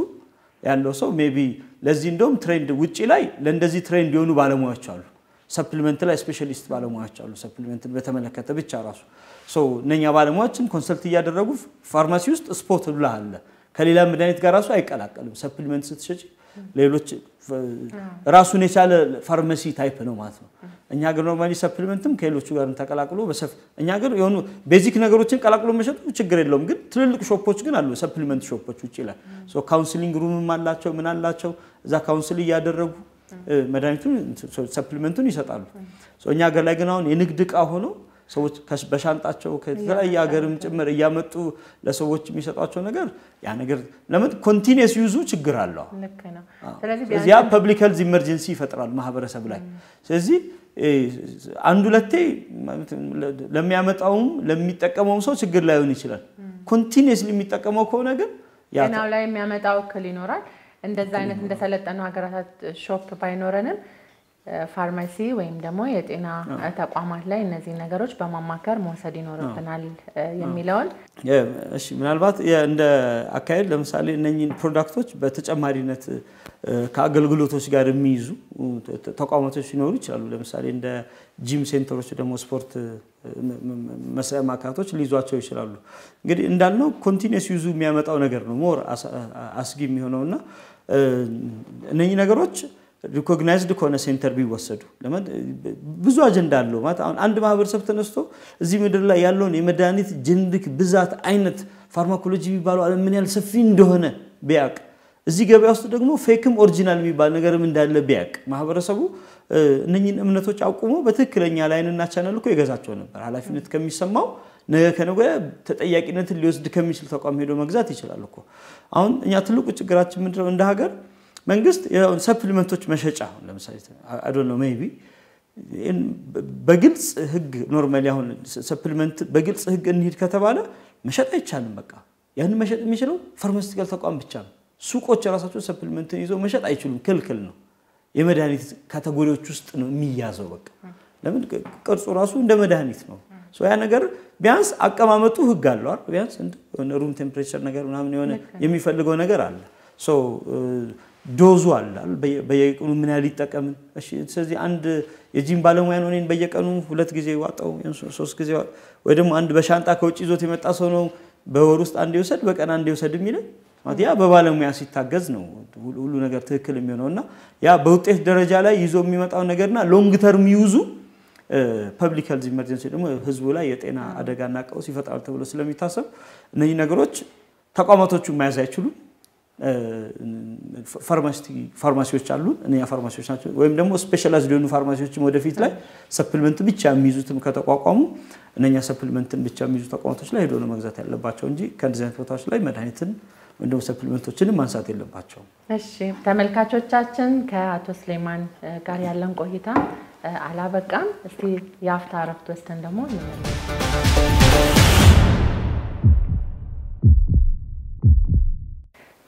ያለው ሰው ሜቢ ለዚህ እንደውም ትሬንድ ውጪ ላይ ለእንደዚህ ትሬንድ የሆኑ ባለሙያዎች አሉ ሰፕሊመንት ላይ ስፔሻሊስት ባለሙያዎች አሉ ሰፕሊመንትን በተመለከተ ብቻ ራሱ ሶ ነኛ ባለሙያዎችን ኮንሰልት ያደረጉ ፋርማሲ ውስጥ ስፖት ሁሉ አለ ከሌላ መድኃኒት ጋር ራሱ አይቀላቀልም ሰፕሊመንት ስትሸጪ ሌሎች ራሱን የቻለ ፋርማሲ ታይፕ ነው ማለት ነው እኛ ጋር ኖርማሊ ሰፕሊመንትም ከሌሎቹ ጋር ተቀላቅሎ በሰፍ እኛ ጋር የሆኑ ቤዚክ ነገሮችን ቀላቅሎ መሸጡ ችግር የለውም ግን ትልልቅ ሾፖች ግን አሉ ሰፕሊመንት ሾፖች ውጪ ላይ ሶ ካውንስሊንግ ሩምም አላቸው ምን አላቸው እዛ ካውንስል ያደረጉ መድኃኒቱን ሰፕሊመንቱን ይሰጣሉ ሶ እኛ ጋር ላይ ግን አሁን የንግድ ዕቃ ሆኖ ሰዎች በሻንጣቸው ከተለያየ ሀገርም ጭምር ያመጡ ለሰዎች የሚሰጣቸው ነገር ያ ነገር ለምን ኮንቲኒየስ ዩዙ ችግር አለው ልክ ነው ስለዚህ ያ ፐብሊክ ሄልዝ ኢመርጀንሲ ይፈጥራል ማህበረሰብ ላይ ስለዚህ አንዱ ለቴ ለሚያመጣውም ለሚጠቀመው ሰው ችግር ላይሆን ይችላል ኮንቲኒየስሊ የሚጠቀመው ከሆነ ግን ያ ነው ላይ የሚያመጣው እክል ይኖራል እንደዛ አይነት እንደተለጠነው ሀገራት ሾፕ ባይኖረንም ፋርማሲ ወይም ደግሞ የጤና ተቋማት ላይ እነዚህ ነገሮች በማማከር መውሰድ ይኖርብናል የሚለውን እሺ ምናልባት እንደ አካይል ለምሳሌ እነኚህን ፕሮዳክቶች በተጨማሪነት ከአገልግሎቶች ጋር የሚይዙ ተቋማቶች ሲኖሩ ይችላሉ ለምሳሌ እንደ ጂም ሴንተሮች ደግሞ ስፖርት መስሪያ ማዕከላቶች ሊይዟቸው ይችላሉ እንግዲህ እንዳልነው ኮንቲኒየስ ዩዙ የሚያመጣው ነገር ነው ሞር አስጊ የሚሆነውና እነኚህ ነገሮች ሪኮግናይዝድ ኮነ ሴንተር ቢወሰዱ ለምን ብዙ አጀንዳ አለው ማለት አንድ ማህበረሰብ ተነስቶ እዚህ ምድር ላይ ያለውን የመድኃኒት ጀንሪክ ብዛት አይነት ፋርማኮሎጂ የሚባለው ዓለም ምን ያህል ሰፊ እንደሆነ ቢያቅ እዚህ ገበያ ውስጥ ደግሞ ፌክም ኦሪጂናል የሚባል ነገርም እንዳለ ቢያቅ ማህበረሰቡ እነኚህን እምነቶች አቁሞ በትክክለኛ ላይንና ቻናል እኮ ይገዛቸው ነበር ኃላፊነት ከሚሰማው ነገ ከነገ ተጠያቂነትን ሊወስድ ከሚችል ተቋም ሄዶ መግዛት ይችላል እኮ አሁን እኛ ትልቁ ችግራችን ምንድነው እንደ ሀገር መንግስት ሰፕሊመንቶች መሸጫ ለምሳሌ I don't know maybe በግልጽ ህግ ኖርማሊ አሁን ሰፕሊመንት በግልጽ ህግ እንሂድ ከተባለ መሸጥ አይቻልም በቃ ያን መሸጥ የሚችለው ፋርማሲቲካል ተቋም ብቻ ነው ሱቆች ራሳቸው ሰፕሊመንት ይዘው መሸጥ አይችሉም ክልክል ነው የመድኃኒት ካቴጎሪዎች ውስጥ ነው የሚያዘው በቃ ለምን ቅርጹ ራሱ እንደ መድኃኒት ነው ሶ ያ ነገር ቢያንስ አቀማመጡ ህግ አለው አይደል ቢያንስ እንደ ሩም ቴምፕሬቸር ነገር ምናምን የሆነ የሚፈልገው ነገር አለ ሶ ዶዙ አለ በየቀኑ ምን ያህል ይጠቀም እሺ ስለዚህ አንድ የጂም ባለሙያ ነው እኔን በየቀኑ 2 ጊዜ ዋጣው 3 ጊዜ ወይ ደግሞ አንድ በሻንጣ ከውጭ ይዞት የመጣ ሰው ነው በወር ውስጥ አንዴ ይወሰድ በቀን አንዴ ይወሰድ የሚለው ማለት ያ በባለሙያ ሲታገዝ ነው ሁሉ ነገር ትክክል የሚሆነውና ያ በውጤት ደረጃ ላይ ይዞ የሚመጣው ነገርና ሎንግ ተርም ዩዙ ፐብሊክ ሄልዝ ኢመርጀንሲ ደግሞ ህዝቡ ላይ የጤና አደጋና ቀውስ ይፈጥራል ተብሎ ስለሚታሰብ እነዚህ ነገሮች ተቋማቶቹ ማያዝ አይችሉም ፋርማሲዎች አሉ እነኛ ፋርማሲዎች ናቸው ወይም ደግሞ ስፔሻላይዝድ የሆኑ ፋርማሲዎችም ወደፊት ላይ ሰፕሊመንት ብቻ የሚይዙትም ከተቋቋሙ እነኛ ሰፕሊመንትን ብቻ የሚይዙ ተቋማቶች ላይ ሄዶ ነው መግዛት ያለባቸው እንጂ ከእንደዚህ አይነት ቦታዎች ላይ መድኃኒትን ወይም ደግሞ ሰፕሊመንቶችን ማንሳት የለባቸው እሺ ተመልካቾቻችን ከአቶ ስሌማን ጋር ያለን ቆይታ አላበቃም እስቲ ያፍታ አረፍት ወስተን ደግሞ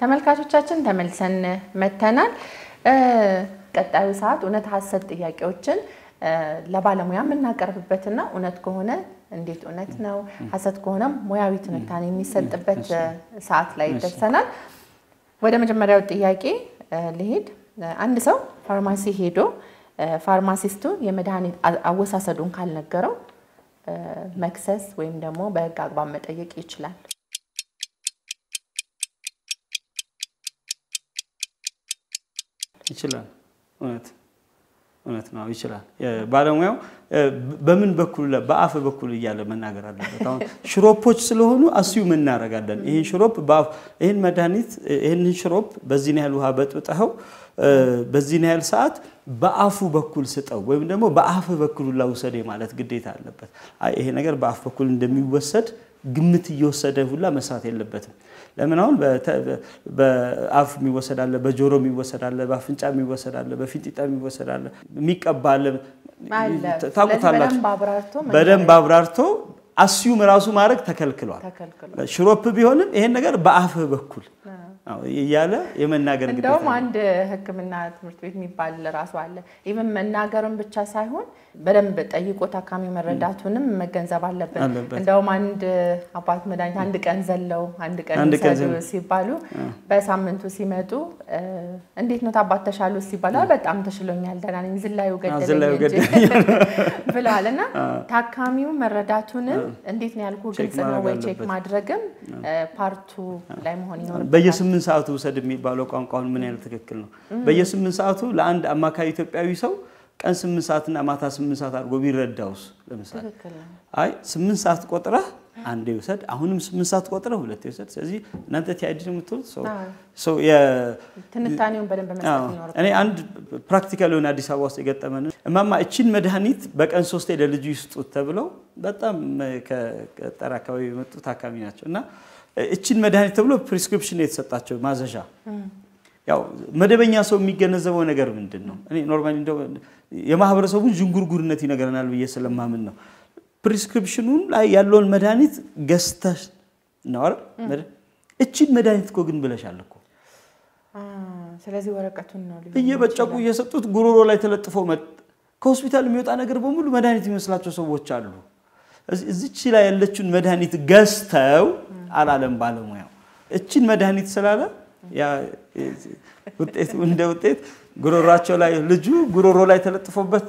ተመልካቾቻችን ተመልሰን መተናል ቀጣዩ ሰዓት እውነት ሐሰት ጥያቄዎችን ለባለሙያ እናቀርብበትና እውነት ከሆነ እንዴት እውነት ነው ሐሰት ከሆነ ሙያዊ ትንታኔ የሚሰጥበት ሰዓት ላይ ደርሰናል ወደ መጀመሪያው ጥያቄ ልሄድ አንድ ሰው ፋርማሲ ሄዶ ፋርማሲስቱ የመድኃኒት አወሳሰዱን ካልነገረው መክሰስ ወይም ደግሞ በህግ አግባብ መጠየቅ ይችላል ይችላል እውነት እውነት ነው ይችላል ባለሙያው በምን በኩል በአፍ በኩል ይያለ መናገር አለበት አሁን ሽሮፖች ስለሆኑ አስዩም እናረጋለን ይሄን ሽሮፕ በአፍ ይሄን መድኃኒት ይሄን ሽሮፕ በዚህ ነው ያህል ውሃ በጥብጠው በዚህ ነው ያህል ሰዓት በአፉ በኩል ስጠው ወይም ደግሞ በአፍ በኩል ላውሰደ ማለት ግዴታ አለበት አይ ይሄ ነገር በአፍ በኩል እንደሚወሰድ ግምት ይወሰደ ሁላ መስራት የለበትም ለምን አሁን በአፍ የሚወሰዳለ በጆሮ የሚወሰዳለ በአፍንጫ የሚወሰዳለ በፊንጢጣ የሚወሰዳለ የሚቀባለ ታቁታላችሁ በደንብ አብራርቶ አስዩም ራሱ ማድረግ ተከልክሏል ሽሮፕ ቢሆንም ይሄን ነገር በአፍ በኩል ያለ የመናገር ግዴታ እንደውም አንድ ህክምና ትምህርት ቤት የሚባል ራሱ አለ ኢቭን መናገርም ብቻ ሳይሆን በደንብ ጠይቆ ታካሚ መረዳቱንም መገንዘብ አለበት እንደውም አንድ አባት መድኃኒት አንድ ቀን ዘለው አንድ ቀን ሲባሉ በሳምንቱ ሲመጡ እንዴት ነው ታባት ተሻሉ ሲባሉ በጣም ተሽሎኛል ደህና ነኝ ዝላዩ ገደለኝ ብለዋልና ታካሚው መረዳቱንም እንዴት ነው ያልኩ ግልጽ ነው ወይ ቼክ ማድረግም ፓርቱ ላይ መሆን ይኖርበታል በየ8 ሰዓቱ ወሰድ የሚባለው ቋንቋውን ምን ያህል ትክክል ነው በየ8 ሰዓቱ ለአንድ አማካይ ኢትዮጵያዊ ሰው ቀን 8 ሰዓትና ማታ 8 ሰዓት አድርጎ ቢረዳውስ ለምሳሌ አይ 8 ሰዓት ቆጥረህ አንዴ ወሰድ አሁንም 8 ሰዓት ቆጥረህ ሁለቴ ወሰድ ስለዚህ እናንተ ታይዲ የምትሉት ሶ የትንታኔውን በደንብ መስጠት ይኖርበታል እኔ አንድ ፕራክቲካሊ ሆነ አዲስ አበባ ውስጥ የገጠመን እማማ እቺን መድኃኒት በቀን 3 ለልጁ ይስጡት ተብለው በጣም ከቀጠር አካባቢ የመጡ ታካሚ ናቸውና እቺን መድኃኒት ተብሎ ፕሪስክሪፕሽን የተሰጣቸው ማዘዣ ያው መደበኛ ሰው የሚገነዘበው ነገር ምንድነው እኔ ኖርማሊ እንደው የማህበረሰቡን ጅንጉርጉርነት ይነገረናል ብዬ ስለማምን ነው ፕሪስክሪፕሽኑን ላይ ያለውን መድኃኒት ገዝተሽ ነው አይደል እቺን መድኃኒት እኮ ግን ብለሻል እኮ ስለዚህ ወረቀቱን ነው እየበጨቁ እየሰጡት ጉሮሮ ላይ ተለጥፎ ከሆስፒታል የሚወጣ ነገር በሙሉ መድኃኒት ይመስላቸው ሰዎች አሉ እዚች ላይ ያለችውን መድኃኒት ገዝተው አላለም ባለሙያው እቺን መድኃኒት ስላለ ያ ውጤት እንደ ውጤት ጉሮሮአቸው ላይ ልጁ ጉሮሮ ላይ ተለጥፎበት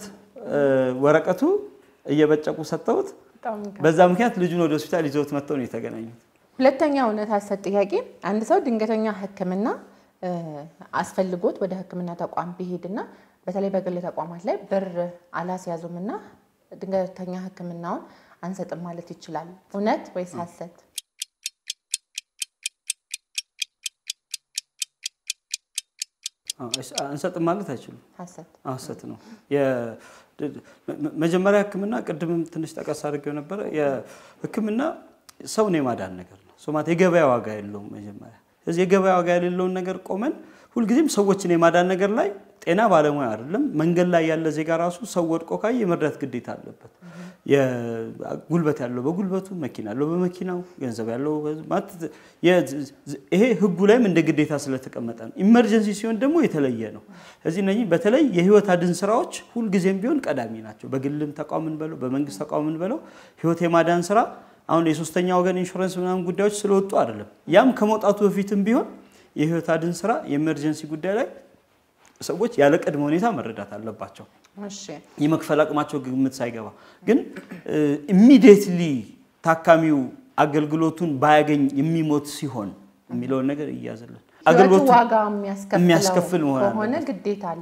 ወረቀቱ እየበጨቁ ሰጠውት በዛ ምክንያት ልጁን ወደ ሆስፒታል ይዘውት መጥተው ነው የተገናኙት ሁለተኛው እውነታሰጥ ጥያቄ አንድ ሰው ድንገተኛ ህክምና አስፈልጎት ወደ ህክምና ተቋም ቢሄድና በተለይ በግል ተቋማት ላይ ብር አላስያዙምና ድንገተኛ ህክምናውን አንሰጥም ማለት ይችላል እውነት ወይስ ሐሰት አንሰጥም ማለት አይችልም ሐሰት ነው የመጀመሪያ ህክምና ቀድምም ትንሽ ተቀስ አድርገው ነበር የህክምና ሰው ነው ማዳን ነገር ነው ሶማት የገበያ ዋጋ የለውም መጀመሪያ ስለዚህ የገበያ ዋጋ የሌለውን ነገር ቆመን ሁሉ ጊዜም ሰዎችን የማዳን ነገር ላይ ጤና ባለሙያ አይደለም መንገል ላይ ያለ ዜጋ ራሱ ሰው ወድቆ ካይ የመርዳት ግዴታ አለበት የጉልበት ያለው በጉልበቱ መኪና ያለው በመኪናው ገንዘብ ያለው ማለት ይሄ ህጉ ላይም እንደ ግዴታ ስለተቀመጠ ነው ኢመርጀንሲ ሲሆን ደግሞ የተለየ ነው እዚህ ነኝ በተለይ የህይወት አድን ስራዎች ሁሉ ጊዜም ቢሆን ቀዳሚ ናቸው በግልም ተቋምን በለው በመንግስት ተቋምን በለው ህይወት የማዳን ስራ አሁን የሶስተኛ ወገን ኢንሹራንስ ምናምን ጉዳዮች ስለወጡ አይደለም ያም ከመውጣቱ በፊትም ቢሆን የህይወት አድን ስራ የኢመርጀንሲ ጉዳይ ላይ ሰዎች ያለ ቀድሞ ሁኔታ መረዳት አለባቸው እሺ የመክፈል አቅማቸው ግምት ሳይገባ ግን ኢሚዲየትሊ ታካሚው አገልግሎቱን ባያገኝ የሚሞት ሲሆን የሚለው ነገር ይያዘልን አገልግሎቱ ዋጋ የሚያስከፍል ሆነ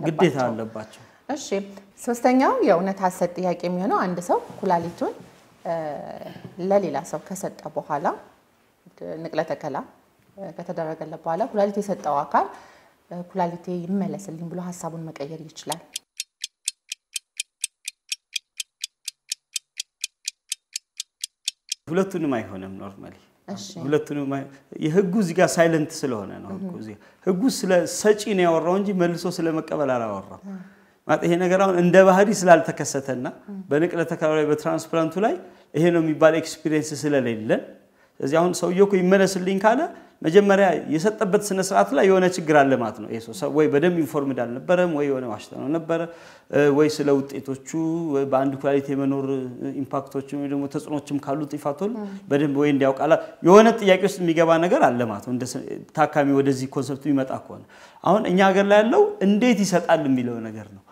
ግዴታ አለባቸው እሺ ሶስተኛው የእውነት ሐሰት ጥያቄ የሚሆነው አንድ ሰው ኩላሊቱን ለሌላ ሰው ከሰጠ በኋላ ንቅለ ተከላ ከተደረገለት በኋላ ኩላሊት የሰጠው አካል ኩላሊቴ ይመለስልኝ ብሎ ሐሳቡን መቀየር ይችላል ሁለቱንም አይሆንም ኖርማሊ ሁለቱንም የህጉ እዚህ ጋር ሳይለንት ስለሆነ ነው ህጉ ስለ ሰጪ ነው ያወራው እንጂ መልሶ ስለ መቀበል አላወራም ማለት ይሄ ነገር አሁን እንደ ባህሪ ስላልተከሰተና በንቅለ ተከላ ላይ በትራንስፕላንቱ ላይ ይሄ ነው የሚባል ኤክስፒሪየንስ ስለሌለ ስለዚህ አሁን ሰውየው እኮ ይመለስልኝ ካለ መጀመሪያ የሰጠበት ስነ ስርዓት ላይ የሆነ ችግር አለ ማለት ነው ይሄ ሰው ወይ በደም ኢንፎርምድ አልነበረም ወይ የሆነ ዋሽታ ነው ነበር ወይ ስለ ውጤቶቹ በአንድ ኩላሊት የመኖር ኢምፓክቶች ወይ ደግሞ ተጽዕኖችም ካሉት ይፋቶል በደም ወይ እንዲያውቃላ የሆነ ጥያቄ ውስጥ የሚገባ ነገር አለ ማለት ነው እንደ ታካሚ ወደዚህ ኮንሰፕቱ ይመጣ ከሆነ አሁን እኛ ሀገር ላይ ያለው እንዴት ይሰጣል የሚለው ነገር ነው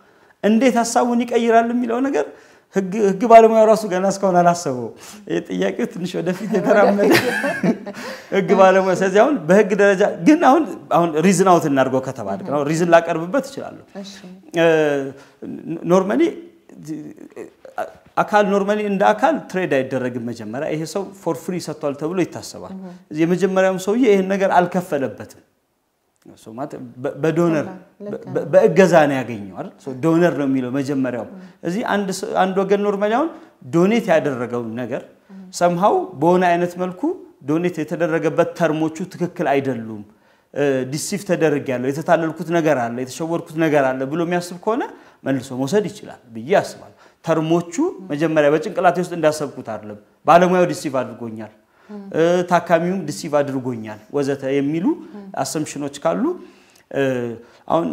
እንዴት ሐሳቡን ይቀይራል የሚለው ነገር ህግ ባለሙያ ራሱ ገና እስካሁን አላሰበው ጥያቄው ትንሽ ወደፊት የተራመደ ህግ ባለሙያ ስለዚህ አሁን በህግ ደረጃ ግን አሁን ሪዝን አውት እናርገው ከተባለ ነው ሪዝን ላቀርብበት ይችላል እሺ ኖርማሊ አካል ኖርማሊ እንደ አካል ትሬድ አይደረግም መጀመሪያ ይሄ ሰው ፎር ፍሪ ሰጥቷል ተብሎ ይታሰባል የመጀመሪያው ሰውዬ ይሄን ነገር አልከፈለበትም ሶማት በዶነር በእገዛ ነው ያገኘው አይደል ሶ ዶነር ነው የሚለው መጀመሪያው እዚህ አንድ ወገን ኖርማሊ አሁን ዶኔት ያደረገው ነገር somehow በሆነ አይነት መልኩ ዶኔት የተደረገበት ተርሞቹ ትክክል አይደሉም ዲሲፍ ተደርጋለሁ የተታለልኩት ነገር አለ የተሸወርኩት ነገር አለ ብሎ የሚያስብ ከሆነ መልሶ መውሰድ ይችላል ብዬ አስባለሁ ተርሞቹ መጀመሪያ በጭንቅላቴ ውስጥ እንዳሰብኩት አይደለም ባለሙያው ዲሲፍ አድርጎኛል ታካሚውም ዲሲቭ አድርጎኛል ወዘተ የሚሉ አሰምፕሽኖች ካሉ አሁን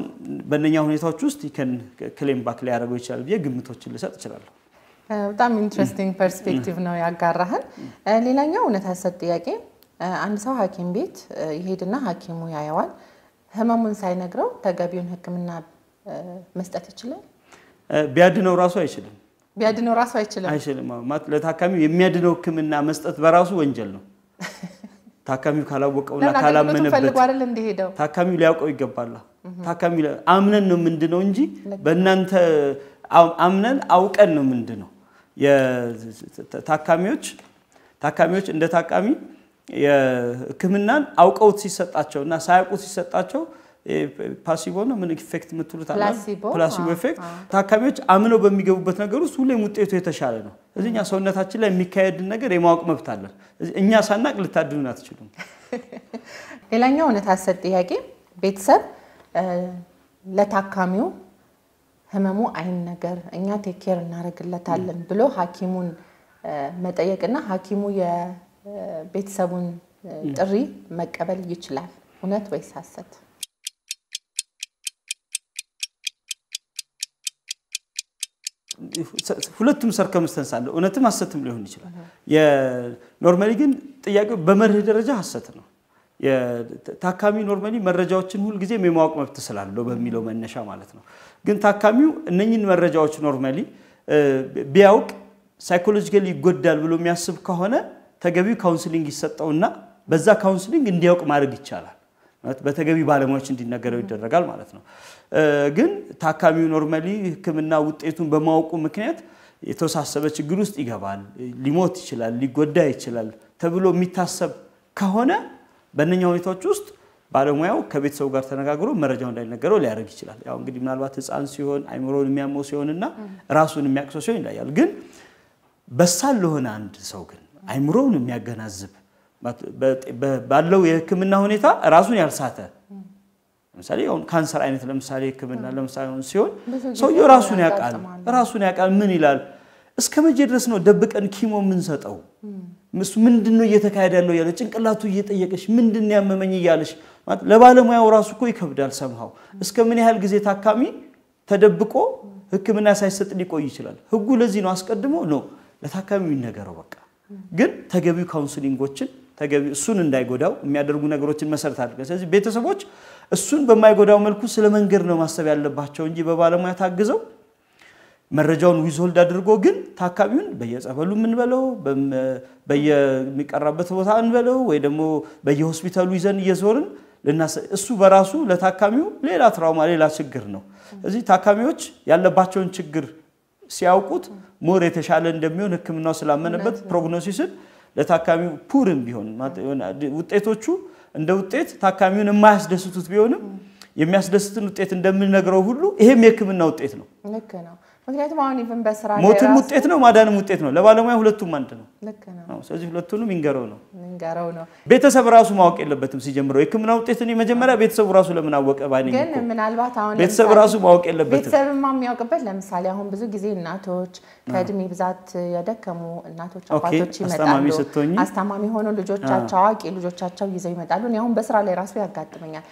በእነኛ ሁኔታዎች ውስጥ ይከን ክሌም ባክ ላይ ያደርገው ይችላል ብዬ ግምቶችን ልሰጥ ይችላል በጣም ኢንትረስቲንግ ፐርስፔክቲቭ ነው ያጋራህን ሌላኛው እውነት ሐሰት ጥያቄ አንድ ሰው ሐኪም ቤት ይሄድና ሐኪሙ ያያዋል ህመሙን ሳይነግረው ተገቢውን ህክምና መስጠት ይችላል ቢያድነው ራሱ አይችልም ቢያድነው ራሱ አይችልም ማለት ለታካሚው የሚያድነው ህክምና መስጠት በራሱ ወንጀል ነው ታካሚው ካላወቀውና ካላመነበት ታካሚው ሊያውቀው ይገባል ታካሚው አምነን ነው ምንድነው እንጂ በእናንተ አምነን አውቀን ነው ምንድነው ታካሚዎች እንደ ታካሚ የህክምናን አውቀውት ሲሰጣቸውና ሳያውቁት ሲሰጣቸው ፓሲቮ ነው ምን ኢፌክት ምትሉት አለ ፕላሲቦ ኢፌክት ታካሚዎች አምነው በሚገቡበት ነገር ውስጥ ሁሌም ውጤቱ የተሻለ ነው እዚህኛ ሰውነታችን ላይ የሚካሄድ ነገር የማወቅ መብት አለ እኛ ሳናቅ ልታድኑን አትችሉም ሌላኛው እውነት ሐሰት ጥያቄ ቤተሰብ ለታካሚው ህመሙ አይን ነገር እኛ ቴክ ኬር እናረግለታለን ብሎ ሐኪሙን መጠየቅና ሐኪሙ የቤተሰቡን ጥሪ መቀበል ይችላል እውነት ወይስ ሐሰት ሁለቱም ሰርከምስተንስ አለ እውነትም ሐሰትም ሊሆን ይችላል የኖርማሊ ግን ጥያቄው በመርህ ደረጃ ሐሰት ነው የታካሚ ኖርማሊ መረጃዎችን ሁሉ ጊዜ የማወቅ መብት ስላለው በሚለው መነሻ ማለት ነው ግን ታካሚው እነኚህን መረጃዎች ኖርማሊ ቢያውቅ ሳይኮሎጂካሊ ይጎዳል ብሎ የሚያስብ ከሆነ ተገቢው ካውንስሊንግ ይሰጣውና በዛ ካውንስሊንግ እንዲያውቅ ማድረግ ይቻላል በተገቢ ባለሙያዎች እንዲነገረው ይደረጋል ማለት ነው ግን ታካሚው ኖርማሊ ህክምና ውጤቱን በማወቁ ምክንያት የተወሳሰበ ችግር ውስጥ ይገባል ሊሞት ይችላል ሊጎዳ ይችላል ተብሎ የሚታሰብ ከሆነ በእነኛ ሁኔታዎች ውስጥ ባለሙያው ከቤተሰቡ ጋር ተነጋግሮ መረጃው እንዳይነገረው ሊያደርግ ይችላል ያው እንግዲህ ምናልባት ህፃን ሲሆን አይምሮን የሚያመው ሲሆንና ራሱን የሚያቅሰው ሲሆን ይላል ግን በሳል ለሆነ አንድ ሰው ግን አይምሮን የሚያገናዝብ ባለው የህክምና ሁኔታ ራሱን ያልሳተ ለምሳሌ አሁን ካንሰር አይነት ለምሳሌ ህክምና ለምሳሌ ሲሆን ሰውየው ራሱን ያቃል ምን ይላል እስከመቼ ድረስ ነው ደብቀን ኪሞ ምን ሰጠው ምንድነው እየተካሄደ ያለው ያለ ጭንቅላቱ እየጠየቀሽ ምንድነው ያመመኝ ይያለሽ ለባለሙያው ራሱ እኮ ይከብዳል ሰምሃው እስከምን ያህል ጊዜ ታካሚ ተደብቆ ህክምና ሳይሰጥ ሊቆይ ይችላል ህጉ ለዚህ ነው አስቀድሞ ነው ለታካሚው ይነገረው በቃ ግን ተገቢው ካውንስሊንጎችን ተገቢ እሱን እንዳይጎዳው የሚያደርጉ ነገሮችን መሰረት አድርገን ስለዚህ ቤተሰቦች እሱን በማይጎዳው መልኩ ስለ መንገር ነው ማሰብ ያለባቸው እንጂ በባለሙያ ታግዘው መረጃውን ዊዝሆልድ አድርጎ ግን ታካሚውን በየጸበሉ ምን በለው በየሚቀራበት ቦታ እንበለው ወይ ደግሞ በየሆስፒታሉ ይዘን እየዞርን እሱ በራሱ ለታካሚው ሌላ ትራውማ ሌላ ችግር ነው እዚህ ታካሚዎች ያለባቸውን ችግር ሲያውቁት ሞር የተሻለ እንደሚሆን ህክምናው ስላመነበት ፕሮግኖሲስን ለታካሚው ፑርም ቢሆን ውጤቶቹ እንደ ውጤት ታካሚውን የማያስደስቱት ቢሆንም የሚያስደስቱን ውጤት እንደምንነግረው ሁሉ ይሄም የህክምና ውጤት ነው ልክ ነው ምክንያቱም አሁን ኢቭን በስራ ላይ ሞትም ውጤት ነው ማዳንም ውጤት ነው ለባለሙያ ሁለቱም አንድ ነው ልክ ነው ስለዚህ ሁለቱንም ይንገረው ነው ቤተሰብ ራሱ ማወቅ የለበትም ሲጀምረው የህክምና ውጤት ነው መጀመሪያ ቤተሰቡ ራሱ ለምን አወቀ ባይነኝ ግን ምናልባት አሁን ቤተሰብ ራሱ ማወቅ የለበትም ቤተሰብማ የሚያውቅበት ለምሳሌ አሁን ብዙ ጊዜ እናቶች ከእድሜ ብዛት ያደከሙ እናቶች አባቶች ይመጣሉ አስተማሚ ሆኖ ልጆቻቸው አዋቂ ልጆቻቸው ይዘው ይመጣሉ እኔ አሁን በስራ ላይ ራሱ ያጋጥመኛል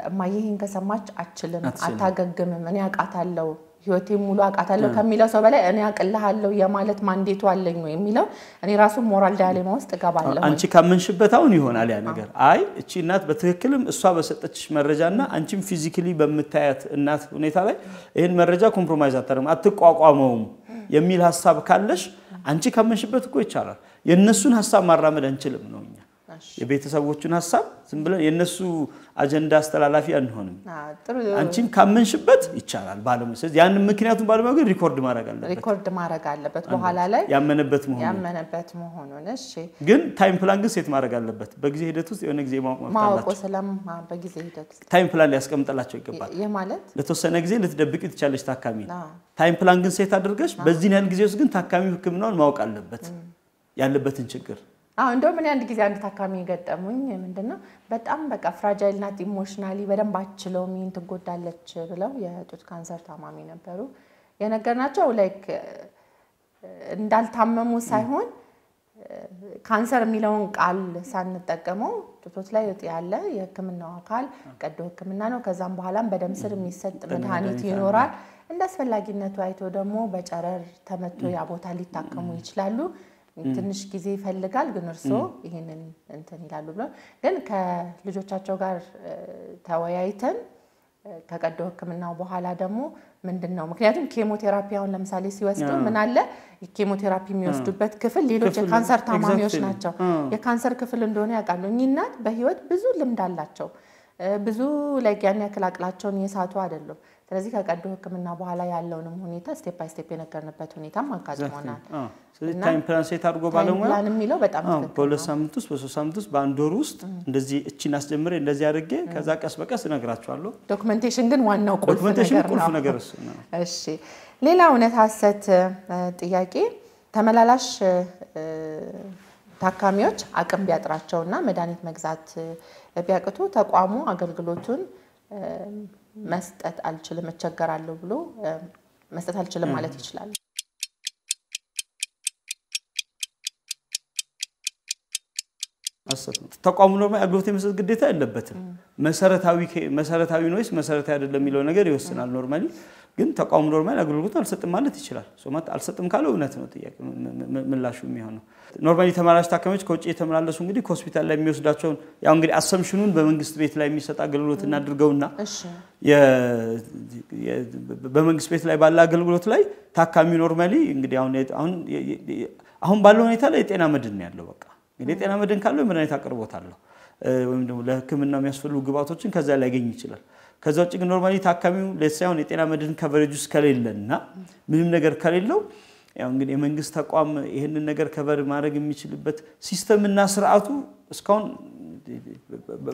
እማዬን ከሰማች አችልም አታገግምም እኔ አቃታለሁ ህይወቴ ሙሉ አቃታለሁ ከሚለው ሰው በላይ እኔ አቀልሃለሁ የማለት ማንዴቱ አለኝ ነው የሚለው እኔ ራሱ ሞራል ዳያሌማ ውስጥ ገባለሁ አንቺ ካመንሽበት አሁን ይሆናል ያ ነገር አይ እቺ እናት በትክክልም እሷ በሰጠችሽ መረጃና አንቺም ፊዚካሊ በመታያት እናት ሁኔታ ላይ ይሄን መረጃ ኮምፕሮማይዝ አታረም አትቋቋመውም የሚል ሐሳብ ካለሽ አንቺ ካመንሽበት እኮ ይቻላል የነሱን ሐሳብ ማራመድ አንችልም ነው እኛ የቤተሰቦቹን ሐሳብ ዝም ብለን የነሱ አጀንዳ አስተላላፊ አንሆንም አንቺም ካመንሽበት ይቻላል ባለሙያ ስለዚህ ያን ምክንያቱም ባለሙያ ግን ሪኮርድ ማድረግ አለበት በኋላ ላይ ያመነበት መሆኑን እሺ ግን ታይም ፕላን ግን ሴት ማድረግ አለበት በጊዜ ሂደት ውስጥ የሆነ ጊዜ ማወቅ ሰላም በጊዜ ሂደት ውስጥ ታይም ፕላን ሊያስቀምጥላቸው ይገባል የማለት ለተወሰነ ጊዜ ልትደብቂ ትቻለሽ ታካሚ ታይም ፕላን ግን ሴት አድርገሽ በዚህ ያህል ጊዜ ውስጥ ግን ታካሚው ህክምናውን ማወቅ አለበት ያለበትን ችግር እንደው ምን አንድ ጊዜ አንድ ታካሚ ገጠሙኝ ምንድነው በጣም በቃ ፍራጃይል ናት ኢሞሽናሊ በደንብ አችለው ምን ትጎዳለች ብለው የጡት ካንሰር ታማሚ ነበሩ የነገርናቸው ላይክ እንዳልታመሙ ሳይሆን ካንሰር የሚለውን ቃል ሳንጠቀመው ጡቶች ላይ እጢ ያለ የህክምናው አካል ቀዶ ህክምና ነው ከዛም በኋላም በደም ስር የሚሰጥ መድኃኒት ይኖራል እንደአስፈላጊነቱ አይቶ ደግሞ በጨረር ተመቶ ያ ቦታ ሊታከሙ ይችላሉ ትንሽ ጊዜ ይፈልጋል ግን እርሶ ይሄንን እንትን ይላሉ ብለው ግን ከልጆቻቸው ጋር ተወያይተን ከቀዶ ህክምናው በኋላ ደግሞ ምንድነው ምክንያቱም ኬሞቴራፒውን ለምሳሌ ሲወስዱ ምን አለ ኬሞቴራፒ የሚወስዱበት ክፍል ሌሎች የካንሰር ታማሚዎች ናቸው የካንሰር ክፍል እንደሆነ ያውቃሉ እኛት በህይወት ብዙ ልምድ አላቸው ብዙ ለጊያን ያክላቅላቸውን የሳቱ አይደለም ስለዚህ ከቀዶ ህክምና በኋላ ያለውንም ሁኔታ ስቴፕ ባይ ስቴፕ የነገርንበት ሁኔታም አጋጥሞናል ስለዚህ ታይም ፕላን ሴት አድርጎ ባለሙያ ፕላን የሚለው በጣም በሁለት ሳምንት ውስጥ በሶስት ሳምንት ውስጥ በአንድ ወር ውስጥ እንደዚህ እቺን አስጀምሬ እንደዚህ አድርጌ ከዛ ቀስ በቀስ እነግራቸዋለሁ ዶክመንቴሽን ግን ዋናው ቁልፍ ነገር ነው እሺ ሌላው እውነት ሐሰት ጥያቄ ተመላላሽ ታካሚዎች አቅም ቢያጥራቸውና መድኃኒት መግዛት ቢያቅቱ ተቋሙ አገልግሎቱን መስጠት አልችልም እቸገራለሁ ብሎ መስጠት አልችልም ማለት ይችላል አሰብ ተቋሙ ነው አገልግሎት የመስጠት ግዴታ የለበትም መሰረታዊ ነውስ መሰረታዊ አይደለም የሚለው ነገር ይወስናል ኖርማሊ ግን ተቋሙ ኖርማሊ አገልግሎት አልሰጥም ማለት ይችላል ሶማት አልሰጥም ካለው እውነት ነው ጥያቄ ምላሹ የሚሆነው ኖርማሊ ተመላላሽ ታካሚዎች ከውጪ የተመላለሱ እንግዲህ ሆስፒታል ላይ የሚወስዳቸው ያው እንግዲህ አሰምሽኑን በመንግስት ቤት ላይ የሚሰጥ አገልግሎት እናድርገውና በመንግስት ቤት ላይ ባለ አገልግሎት ላይ ታካሚ ኖርማሊ እንግዲህ አሁን ባለው ሁኔታ ላይ የጤና መድን ያለው በቃ እንግዲህ የጤና መድን ካለው መድኃኒት አቅርቦት አለው ወይም ደግሞ ለህክምና የሚያስፈልጉ ግብአቶችን ከዛ ላይ ያገኝ ይችላል ከዛ ውጪ ግን ኖርማሊ ታካሚው ለሳይሆን የጤና መድን ከቨሬጅ ውስጥ ከሌለና ምንም ነገር ከሌለው ያው እንግዲህ የመንግስት ተቋም ይሄንን ነገር ከቨር ማድረግ የሚችልበት ሲስተምና ስርዓቱ እስካሁን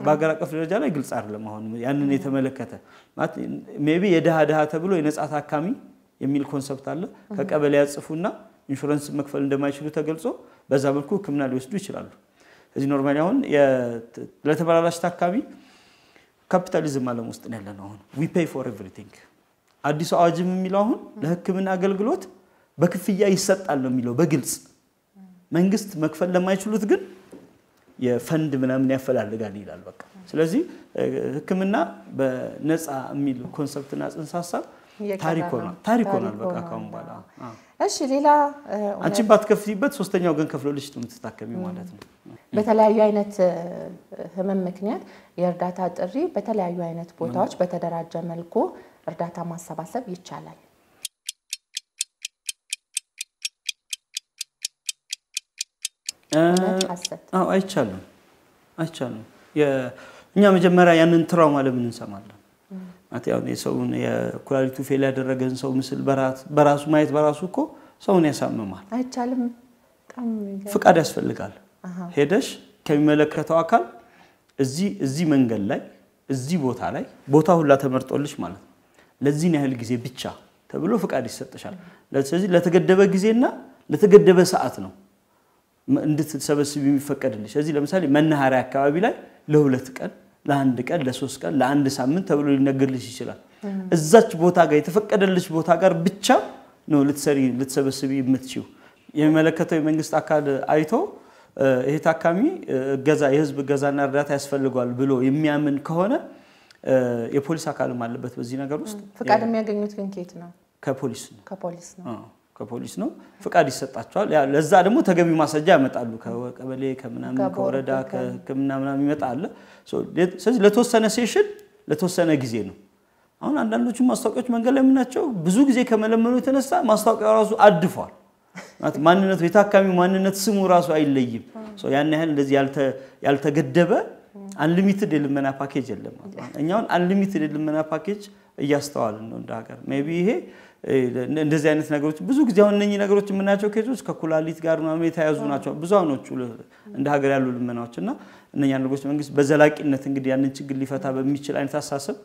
በአገር አቀፍ ደረጃ ላይ ግልጽ አይደለም አሁን ያንን የተመለከተ ማለት ሜቢ የደሃ ተብሎ የነጻ ታካሚ የሚል ኮንሰፕት አለ ከቀበሌ ያጽፉና ኢንሹራንስ መክፈል እንደማይችሉ ተገልጾ በዛ መልኩ ህክምና ሊወስዱ ይችላሉ እዚህ ኖርማሊ አሁን ለተመላላሽ ታካሚ ካፒታሊዝም ዓለም ውስጥ ነው ያለነው አሁን we pay for everything አዲስ አዋጅም የሚለው አሁን ለህክምና አገልግሎት በክፍያ ይሰጣል ነው የሚለው በግልጽ መንግስት መክፈል ለማይችሉት ግን የፈንድ ምናምን ያፈላልጋል ይላል በቃ ስለዚህ ህክምና በነፃ የሚል ኮንሰፕትና ጽንሰ ሐሳብ ታሪኮናል በቃ ካሁን በኋላ እሺ ሌላ አንቺ ባትከፍይበት ሶስተኛው ገን ከፍሎልሽ ትምትታከሚው ማለት ነው በተለያዩ አይነት ህመም ምክንያት የእርዳታ ጥሪ በተለያዩ አይነት ቦታዎች በተደራጀ መልኩ እርዳታ ማሰባሰብ ይቻላል አይቻልም እኛ መጀመሪያ ያንን ትራውማ ለምን እንሰማለን አጥያው የሰውን የኩላሊቱ ፌል ያደረገን ሰው ምስል በራሱ ማየት በራሱ እኮ ሰውን ያሳምማል አይቻልም ፍቃድ ያስፈልጋል ሄደሽ ከሚመለከተው አካል እዚህ መንገድ ላይ እዚህ ቦታ ላይ ቦታው ሁላ ተመርጦልሽ ማለት ነው ለዚህ ያህል ጊዜ ብቻ ተብሎ ፍቃድ ይሰጥሻል ለዚህ ለተገደበ ጊዜና ለተገደበ ሰዓት ነው እንድትሰበስብ የሚፈቀድልሽ እዚህ ለምሳሌ መናሃሪያ አካባቢ ላይ ለሁለት ቀን ለአንድ ቀን ለሶስት ቀን ለአንድ ሳምንት ተብሎ ሊነገርልሽ ይችላል እዛች ቦታ ጋር የተፈቀደልሽ ቦታ ጋር ብቻ ነው ልትሰበስቢ የምትችው የሚመለከተው የመንግስት አካል አይቶ ይሄ ታካሚ ገዛ የህዝብ ገዛና እርዳታ ያስፈልጋል ብሎ የሚያምን ከሆነ የፖሊስ አካልም አለበት በዚህ ነገር ውስጥ ፍቃድ የሚያገኙት ግን ከየት ነው ከፖሊስ ነው ፍቃድ ይሰጣቸዋል ለዛ ደግሞ ተገቢ ማስረጃ ያመጣሉ ከቀበሌ ከምናምን ከወረዳ ከህክምና ምናምን ይመጣል ስለዚህ ለተወሰነ ሴሽን ለተወሰነ ጊዜ ነው አሁን አንዳንዶቹ ማስታወቂያዎች መንገድ ላይ ምናቸው ብዙ ጊዜ ከመለመኑ የተነሳ ማስታወቂያው ራሱ አድፏል ማለት ማንነቱ የታካሚው ማንነት ስሙ ራሱ አይለይም ያን ያህል እንደዚህ ያልተገደበ አንሊሚትድ የልመና ፓኬጅ የለም ማለት እኛውን አንሊሚትድ የልመና ፓኬጅ እያስተዋልን ነው እንደ ሀገር ሜቢ ይሄ እንደዚህ አይነት ነገሮች ብዙ ጊዜ አሁን እነኚህ ነገሮች የምናቸው ኬዞች ከኩላሊት ጋር ምናምን የተያዙ ናቸው ብዙዎቹ እንደ ሀገር ያሉ ልመናዎችና እነኛ ነገሮች መንግስት በዘላቂነት እንግዲህ ያንን ችግር ሊፈታ በሚችል አይነት አሳሰብ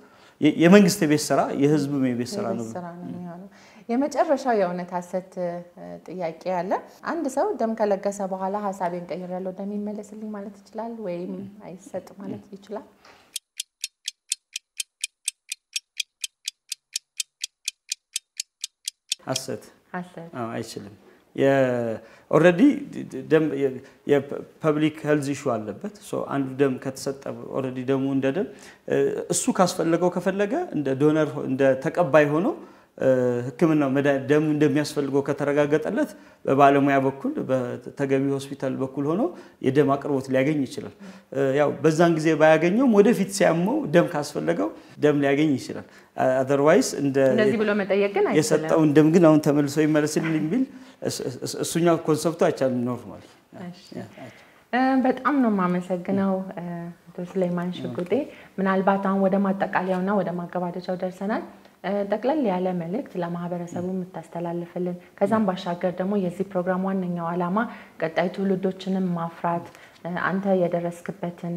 የመንግስት ቤት ስራ የህዝብ ቤት ስራ ነው የመጨረሻው የእውነት ሐሰት ጥያቄ ያለ አንድ ሰው ደም ከለገሰ በኋላ ሐሳቤን ቀይሬያለሁ ደም ይመለስልኝ ማለት ይችላል ወይም አይሰጥ ማለት ይችላል ሐሰት አይችልም ኦሬዲ ደም የፐብሊክ ሄልዝ ኢሹ አለበት ሶ አንዱ ደም ከተሰጠ ኦሬዲ ደሙ እንደ ደም እሱ ካስፈልገው ከፈለገ እንደ ዶነር እንደ ተቀባይ ሆኖ ህክምናው ደም እንደሚያስፈልገው ከተረጋገጠለት በባለሙያ በኩል በተገቢ ሆስፒታል በኩል ሆኖ የደም አቅርቦት ሊያገኝ ይችላል ያው በዛን ጊዜ ባያገኘው ወደፊት ሲያመው ደም ካስፈልገው ደም ሊያገኝ ይችላል otherwise እንደዚህ ብሎ መጠየቅ ግን አይችልም የሰጠው ደም ግን አሁን ተመልሶ ይመለስልኝ ቢል እሱኛው ኮንሰፕቱ አይቻልም ኖርማሊ በጣም ነው ማመሰግነው ሱሌማን ሽጉጤ ምናልባት አሁን ወደ ማጠቃለያውና ወደ ማገባደጃው ደርሰናል ጠቅለል ያለ መልእክት ለማህበረሰቡ የምታስተላልፍልን ከዛም ባሻገር ደግሞ የዚህ ፕሮግራም ዋነኛው ዓላማ ቀጣይ ትውልዶችንም ማፍራት አንተ የደረስክበትን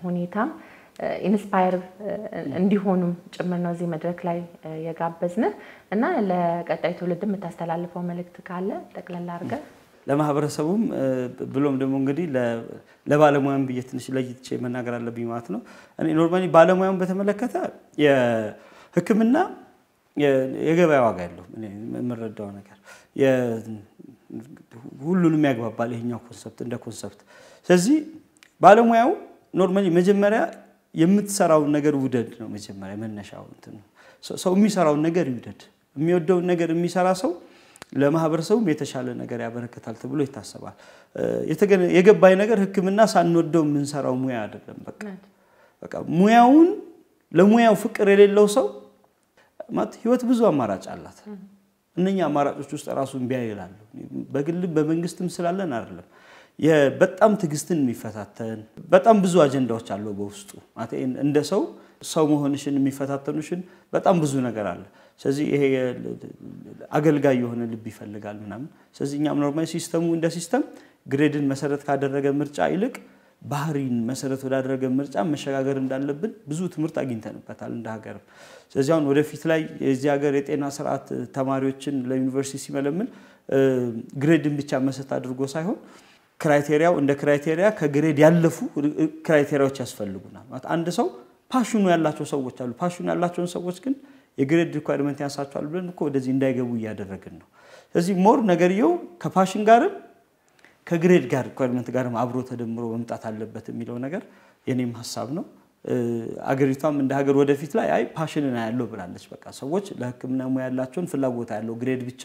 ሁኔታም ኢንስፓየር እንዲሆኑ ጭምር ነው እዚህ መድረክ ላይ የጋበዝነ እና ለቀጣይ ትውልድ የምታስተላልፈው መልእክት ካለ ጠቅለል አድርገህ ለማህበረሰቡም ብሎም ደግሞ እንግዲህ ለባለሙያም በየትንሽ ለይቼ መናገር አለብኝ ማለት ነው እኔ ኖርማሊ ባለሙያውን በተመለከተ የህክምና የገበያ ዋጋ ያለው እኔ የምረዳው ነገር ሁሉንም ያግባባል ይሄኛው ኮንሰፕት እንደ ኮንሰፕት ስለዚህ ባለሙያው ኖርማሊ መጀመሪያ የምትሰራው ነገር ውደድ ነው መጀመሪያ መነሻው እንትን ሰው የሚሰራው ነገር ይውደድ የሚወደው ነገር የሚሰራ ሰው ለማህበረሰቡ የተሻለ ነገር ያበረከታል ተብሎ ይታሰባል የገባይ ነገር ህክምና ሳንወደው ምን ሰራው ሙያ አይደለም በቃ ሙያውን ለሙያው ፍቅር የሌለው ሰው ማለት ህይወት ብዙ አማራጭ አላት እነኛ አማራጮች ውስጥ ራሱን ቢያይላሉ በግል በመንግስትም ስላለን አይደለም በጣም ትግስትን የሚፈታተን በጣም ብዙ አጀንዳዎች አሉ በውስጡ ማለት እንደ ሰው መሆንሽን የሚፈታተኑሽን በጣም ብዙ ነገር አለ ስለዚህ ይሄ አገልጋይ የሆነ ልብ ይፈልጋል ምናምን ስለዚህ እኛም ኖርማሊ ሲስተሙ እንደ ሲስተም ግሬድን መሰረት ካደረገ ምርጫ ይልቅ ባህሪን መሰረት ወዳደረገ ምርጫ መሸጋገር እንዳለብን ብዙ ትምህርት አግኝተንበታል እንደ ሀገር ስለዚህ አሁን ወደፊት ላይ የዚህ ሀገር የጤና ስርዓት ተማሪዎችን ለዩኒቨርሲቲ ሲመለምን ግሬድን ብቻ መሰረት አድርጎ ሳይሆን ክራይቴሪያው እንደ ክራይቴሪያ ከግሬድ ያለፉ ክራይቴሪያዎች ያስፈልጉናል ማለት አንድ ሰው ፓሽኑ ያላቸው ሰዎች አሉ ፓሽኑ ያላቸው ሰዎች ግን የግሬድ ሪኳየርመንት ያንሳቸዋል ብለን እኮ ወደዚህ እንዳይገቡ ያደረግን ነው ስለዚህ ሞር ነገርየው ከፓሽን ጋርም ከግሬድ ጋር ሪኳየርመንት ጋርም አብሮ ተደምሮ መምጣት አለበት የሚለው ነገር የኔም ሐሳብ ነው አገሪቷም እንደ ሀገር ወደፊት ላይ አይ ፓሽንን ያለው ብላለች በቃ ሰዎች ለህክምና ሙያ ያላቸውን ፍላጎት ያለው ግሬድ ብቻ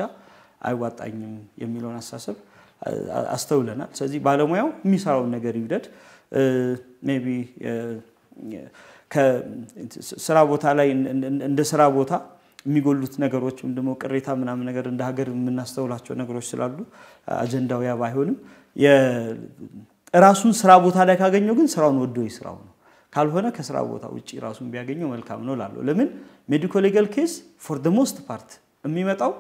አይዋጣኝም የሚለውን አሳሰብ አስተውለናል ስለዚህ ባለሙያው የሚሰራው ነገር ይውደድ ሜቢ ከስራ ቦታ ላይ እንደ ስራ ቦታ የሚጎሉት ነገሮች እንደሞ ቅሬታ ምናምን ነገር እንደ ሀገር የምናስተውላቸው ነገሮች ስላሉ አጀንዳው ያ ባይሆንም የራሱን ስራ ቦታ ላይ ካገኘው ግን ስራውን ወዶ ይስራው ነው ካልሆነ ከስራ ቦታ ውጪ ራሱን ቢያገኘው መልካም ነው ላለው ለምን ሜዲካል ሌጋል ኬስ ፎር ዘ ሞስት ፓርት የሚመጣው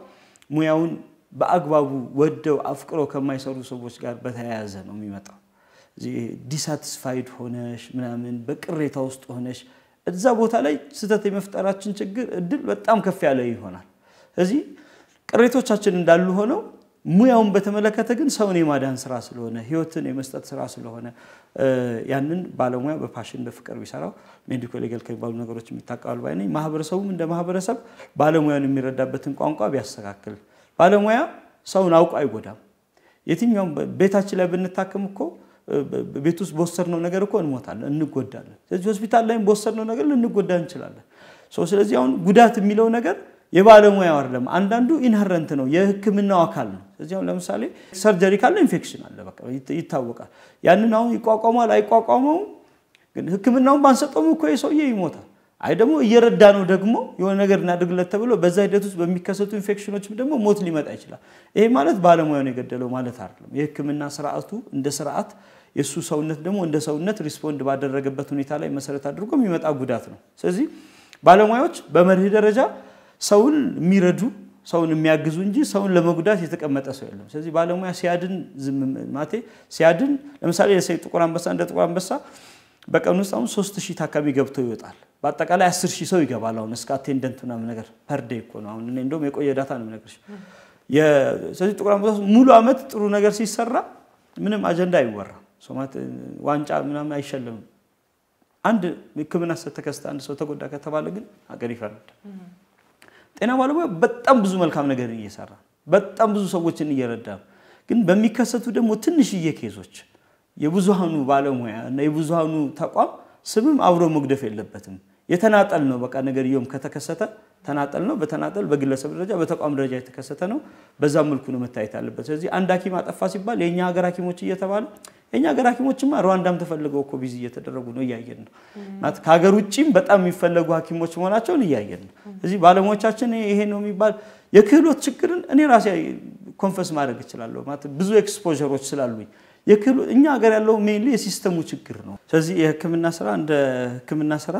ሙያውን በአግባቡ ወደው አፍቅሮ ከማይሰሩ ሰዎች ጋር በተያያዘ ነው የሚመጣው ዲሳቲስፋይድ ሆነሽ ምናምን በቅሬታ ውስጥ ሆነሽ እዛ ቦታ ላይ ስተት የመፍጠራችን ችግር እድል በጣም ከፍ ያለ ይሆናል ስለዚህ ቅሬቶቻችን እንዳሉ ሆነው ሙያውን በተመለከተ ግን ሰውን የማዳን ስራ ስለሆነ ህይወትን የመስጠት ስራ ስለሆነ ያንን ባለሙያ በፓሽን በፍቅር ቢሰራው ሜዲካል ሌጋል ከሚባሉ ነገሮች የሚታቀባል ባይኔ ማህበረሰቡም እንደ ማህበረሰብ ባለሙያን የሚረዳበትን ቋንቋ ቢያስተካክል ባለሙያ ሰውን አውቆ አይጎዳም የትኛውም ቤታችን ላይ ብንታከም እኮ ቤት ውስጥ በወሰድነው ነገር እኮ እንሞታለን እንጎዳለን ስለዚህ ሆስፒታል ላይ በወሰድነው ነገር ልንጎዳ እንችላለን ስለዚህ አሁን ጉዳት የሚለው ነገር የባለሙያው አይደለም አንዳንዱ ኢንሄረንት ነው የህክምናው አካል ነው ስለዚህ አሁን ለምሳሌ ሰርጀሪ ካለ ኢንፌክሽን አለ በቃ ይታወቃል ያንን አሁን ይቋቋማል አይቋቋመው ግን ህክምናውን ባንሰጠው እኮ የሰውዬ ይሞታል አይ ደግሞ እየረዳ ነው ደግሞ የሆነ ነገር እናድርግለት ተብሎ በዛ ሂደት ውስጥ በሚከሰቱ ኢንፌክሽኖችም ደግሞ ሞት ሊመጣ ይችላል ይሄ ማለት ባለሙያውን የገደለው ማለት አይደለም የህክምና ስርዓቱ እንደ ስርዓት የሱ ሰውነት ደግሞ እንደ ሰውነት ሪስፖንድ ባደረገበት ሁኔታ ላይ መሰረት አድርጎ የሚመጣ ጉዳት ነው ስለዚህ ባለሙያዎች በመርህ ደረጃ ሰውን የሚረዱ ሰውን የሚያግዙ እንጂ ሰውን ለመጉዳት የተቀመጠ ሰው የለም ስለዚህ ባለሙያ ሲያድን ማቴ ሲያድን ለምሳሌ የሰይ ጥቁር አንበሳ እንደ ጥቁር አንበሳ በቀን ውስጥ አሁን 3000 ታካሚ ገብቶ ይወጣል በአጠቃላይ 10000 ሰው ይገባል አሁን እስከ አቴንደንት ምናምን ነገር ፐር ዴይ እኮ ነው አሁን እኔ እንደውም የቆየ ዳታ ነው ነገርሽ ስለዚህ ጥቁር አንበሳ ሙሉ አመት ጥሩ ነገር ሲሰራ ምንም አጀንዳ አይወራም ሶማት ዋንጫ ምናምን አይሸለምም አንድ ህክምና ተከስተ አንድ ሰው ተጎዳ ከተባለ ግን አገር ይፈርዳል ጤና ባለሙያ በጣም ብዙ መልካም ነገር እየሰራ በጣም ብዙ ሰዎችን እየረዳ ግን በሚከሰቱ ደግሞ ትንሽዬ ኬዞች የብዙሃኑ ባለሙያ እና የብዙሃኑ ተቋም ስምም አብሮ መግደፍ የለበትም የተናጠል ነው በቃ ነገር ይዮም ከተከሰተ ተናጠል ነው በተናጠል በግለሰብ ደረጃ በተቋም ደረጃ የተከሰተ ነው በዛ መልኩ ነው መታየት ያለበት ስለዚህ አንድ ሐኪም አጠፋ ሲባል የኛ ሀገር ሐኪሞች እየተባለ የኛ ሀገር ሐኪሞችማ ሩዋንዳም ተፈልገው እኮ ቢዚ እየተደረጉ ነው ያያየን ነው ማለት ከሀገር ውጪም በጣም የሚፈልጉ ሐኪሞች መሆናቸውን ያያየን ነው ስለዚህ ባለሙያዎቻችን ይሄ ነው የሚባል የክህሎት ችግርን እኔ ራሴ ኮንፈስ ማድረግ እችላለሁ ማለት ብዙ ኤክስፖዠሮች ስላሉኝ የክህሎት እኛ ሀገር ያለው ሜንሊ የሲስተሙ ችግር ነው ስለዚህ የህክምና ስራ እንደ ህክምና ስራ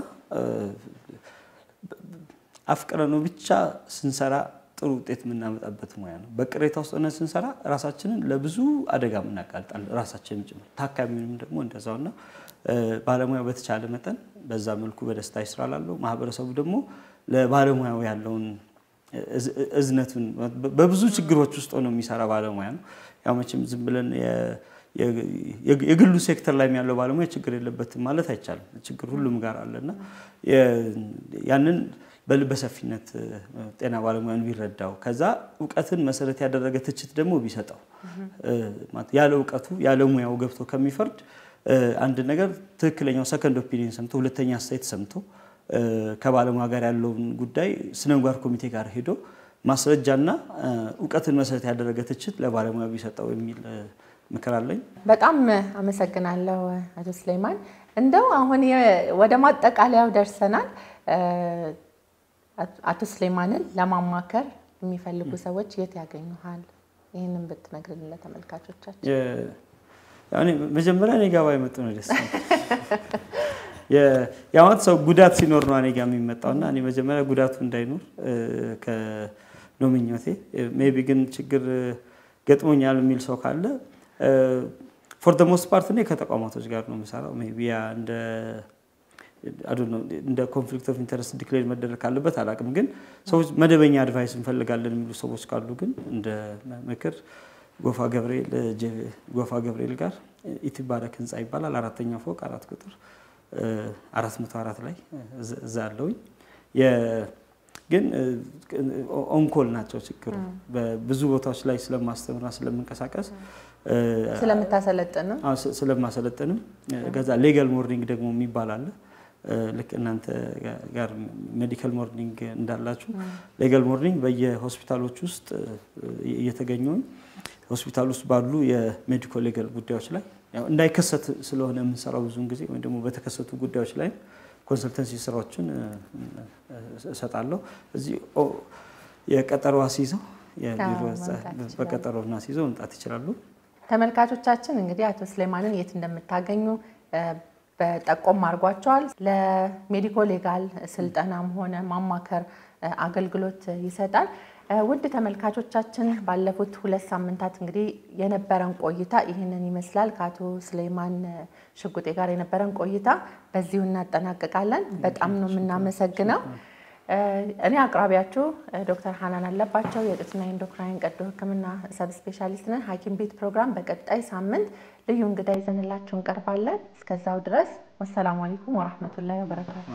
አፍቀረነው ብቻ ስንሰራ ጥሩ ውጤት ምናመጣበት ሙያ ነው በቅሬታ ውስጥ ሆነን ስንሰራ ራሳችንን ለብዙ አደጋ ምናቃልጣል ራሳችንን ጭምር ታካሚውንም ደግሞ እንደዛውና ባለሙያ በተቻለ መጠን በዛ መልኩ በደስታ ይስራላለው ማህበረሰቡ ደግሞ ለባለሙያው ያለውን እዝነቱን በብዙ ችግሮች ውስጥ ሆኖ የሚሰራ ባለሙያ ነው ያው መቼም ዝም ብለን የግሉ ሴክተር ላይ ያለው ባለሙያ ችግር የለበትም ማለት አይቻልም ችግር ሁሉም ጋር አለና ያንን በልበሰፊነት ጤና ባለሙያን ቢረዳው ከዛ ዕውቀትን መሰረት ያደረገ ትችት ደግሞ ቢሰጣው ማለት ያለ ዕውቀቱ ያለ ሙያው ገብቶ ከሚፈርድ አንድ ነገር ትክክለኛው ሰከንድ ኦፒኒየን ሰምቶ ሁለተኛ አስተያየት ሰምቶ ከባለሙያ ጋር ያለውን ጉዳይ ስነምጋር ኮሚቴ ጋር ሄዶ ማስረጃና ዕውቀትን መሰረት ያደረገ ትችት ለባለሙያ ቢሰጣው የሚል መከራለኝ በጣም አመሰግናለሁ አቶ ስሌማን እንደው አሁን ወደ ማጠቃለያው ደርሰናል አቶ ስሌማንን ለማማከር የሚፈልጉ ሰዎች የት ያገኙሃል ይሄንን ብትነግርልን ለተመልካቾቻችን ያኔ መጀመሪያ እኔ ጋር ባይመጡ ነው ደስ ያማት ሰው ጉዳት ሲኖር ነው እኔ ጋር የሚመጣውና እኔ መጀመሪያ ጉዳቱ እንዳይኖር ከኖምኞቴ ሜቢ ግን ችግር ገጥሞኛል የሚል ሰው ካለ for the most part እኔ ከተቋማቶች ጋር ነው የምሰራው ሜቢ እንደ I don't know እንደ ኮንፍሊክት ኦፍ ኢንተረስት ዲክሌር መደረግ ካለበት አላቅም ግን ሰዎች መደበኛ አድቫይስ እንፈልጋለን የሚሉ ሰዎች ካሉ ግን እንደ ምክር ጎፋ ገብርኤል ጋር ኢትባረክ ህንጻ ይባላል አራተኛ ፎቅ 4 ቁጥር 404 ላይ ዛለውኝ ግን ኦንኮል ናቸው ችግሩ በብዙ ቦታዎች ላይ ስለማስተምርና ስለምንቀሳቀስ ስለማሰለጥንም ገዛ ሌጋል ሞርኒንግ ደግሞ የሚባል አለ ልክ እናንተ ጋር ሜዲካል ሞርኒንግ እንዳላችሁ ሌጋል ሞርኒንግ በየሆስፒታሎች ውስጥ እየተገኙኝ ሆስፒታል ውስጥ ባሉ የሜዲካል ሌጋል ጉዳዮች ላይ ያው እንዳይከሰት ስለሆነ የምንሰራው ብዙን ጊዜ ወይ ደግሞ በተከሰቱ ጉዳዮች ላይ ኮንሰልተንሲ ስራዎችን እሰጣለሁ እዚህ የቀጠሮ አስይዘው በቀጠሮና አስይዘው መምጣት ይችላሉ ተመልካቾቻችን እንግዲህ አቶ ስሌማንን የት እንደምታገኙ በጠቆም አርጓቸዋል ለሜዲኮ ሌጋል ስልጠናም ሆነ ማማከር አገልግሎት ይሰጣል ውድ ተመልካቾቻችን ባለፉት 2 ሳምንታት እንግዲህ የነበረን ቆይታ ይሄንን ይመስላል ካቶ ስሌማን ሽጉጤ ጋር የነበረን ቆይታ በዚሁ እናጠናቀቃለን በጣም ነው እናመሰግነው እኔ አቅራቢያችሁ ዶክተር ሃናን አለባቸው የጥትና ኢንዶክራይን ቀዶ ህክምና ሰብ ስፔሻሊስት ነን ሐኪም ቤት ፕሮግራም በቀጣይ ሳምንት ልዩ እንግዳ ይዘንላችሁ እንቀርባለን እስከዛው ድረስ ወሰላሙ አለይኩም ወራህመቱላሂ ወበረካቱ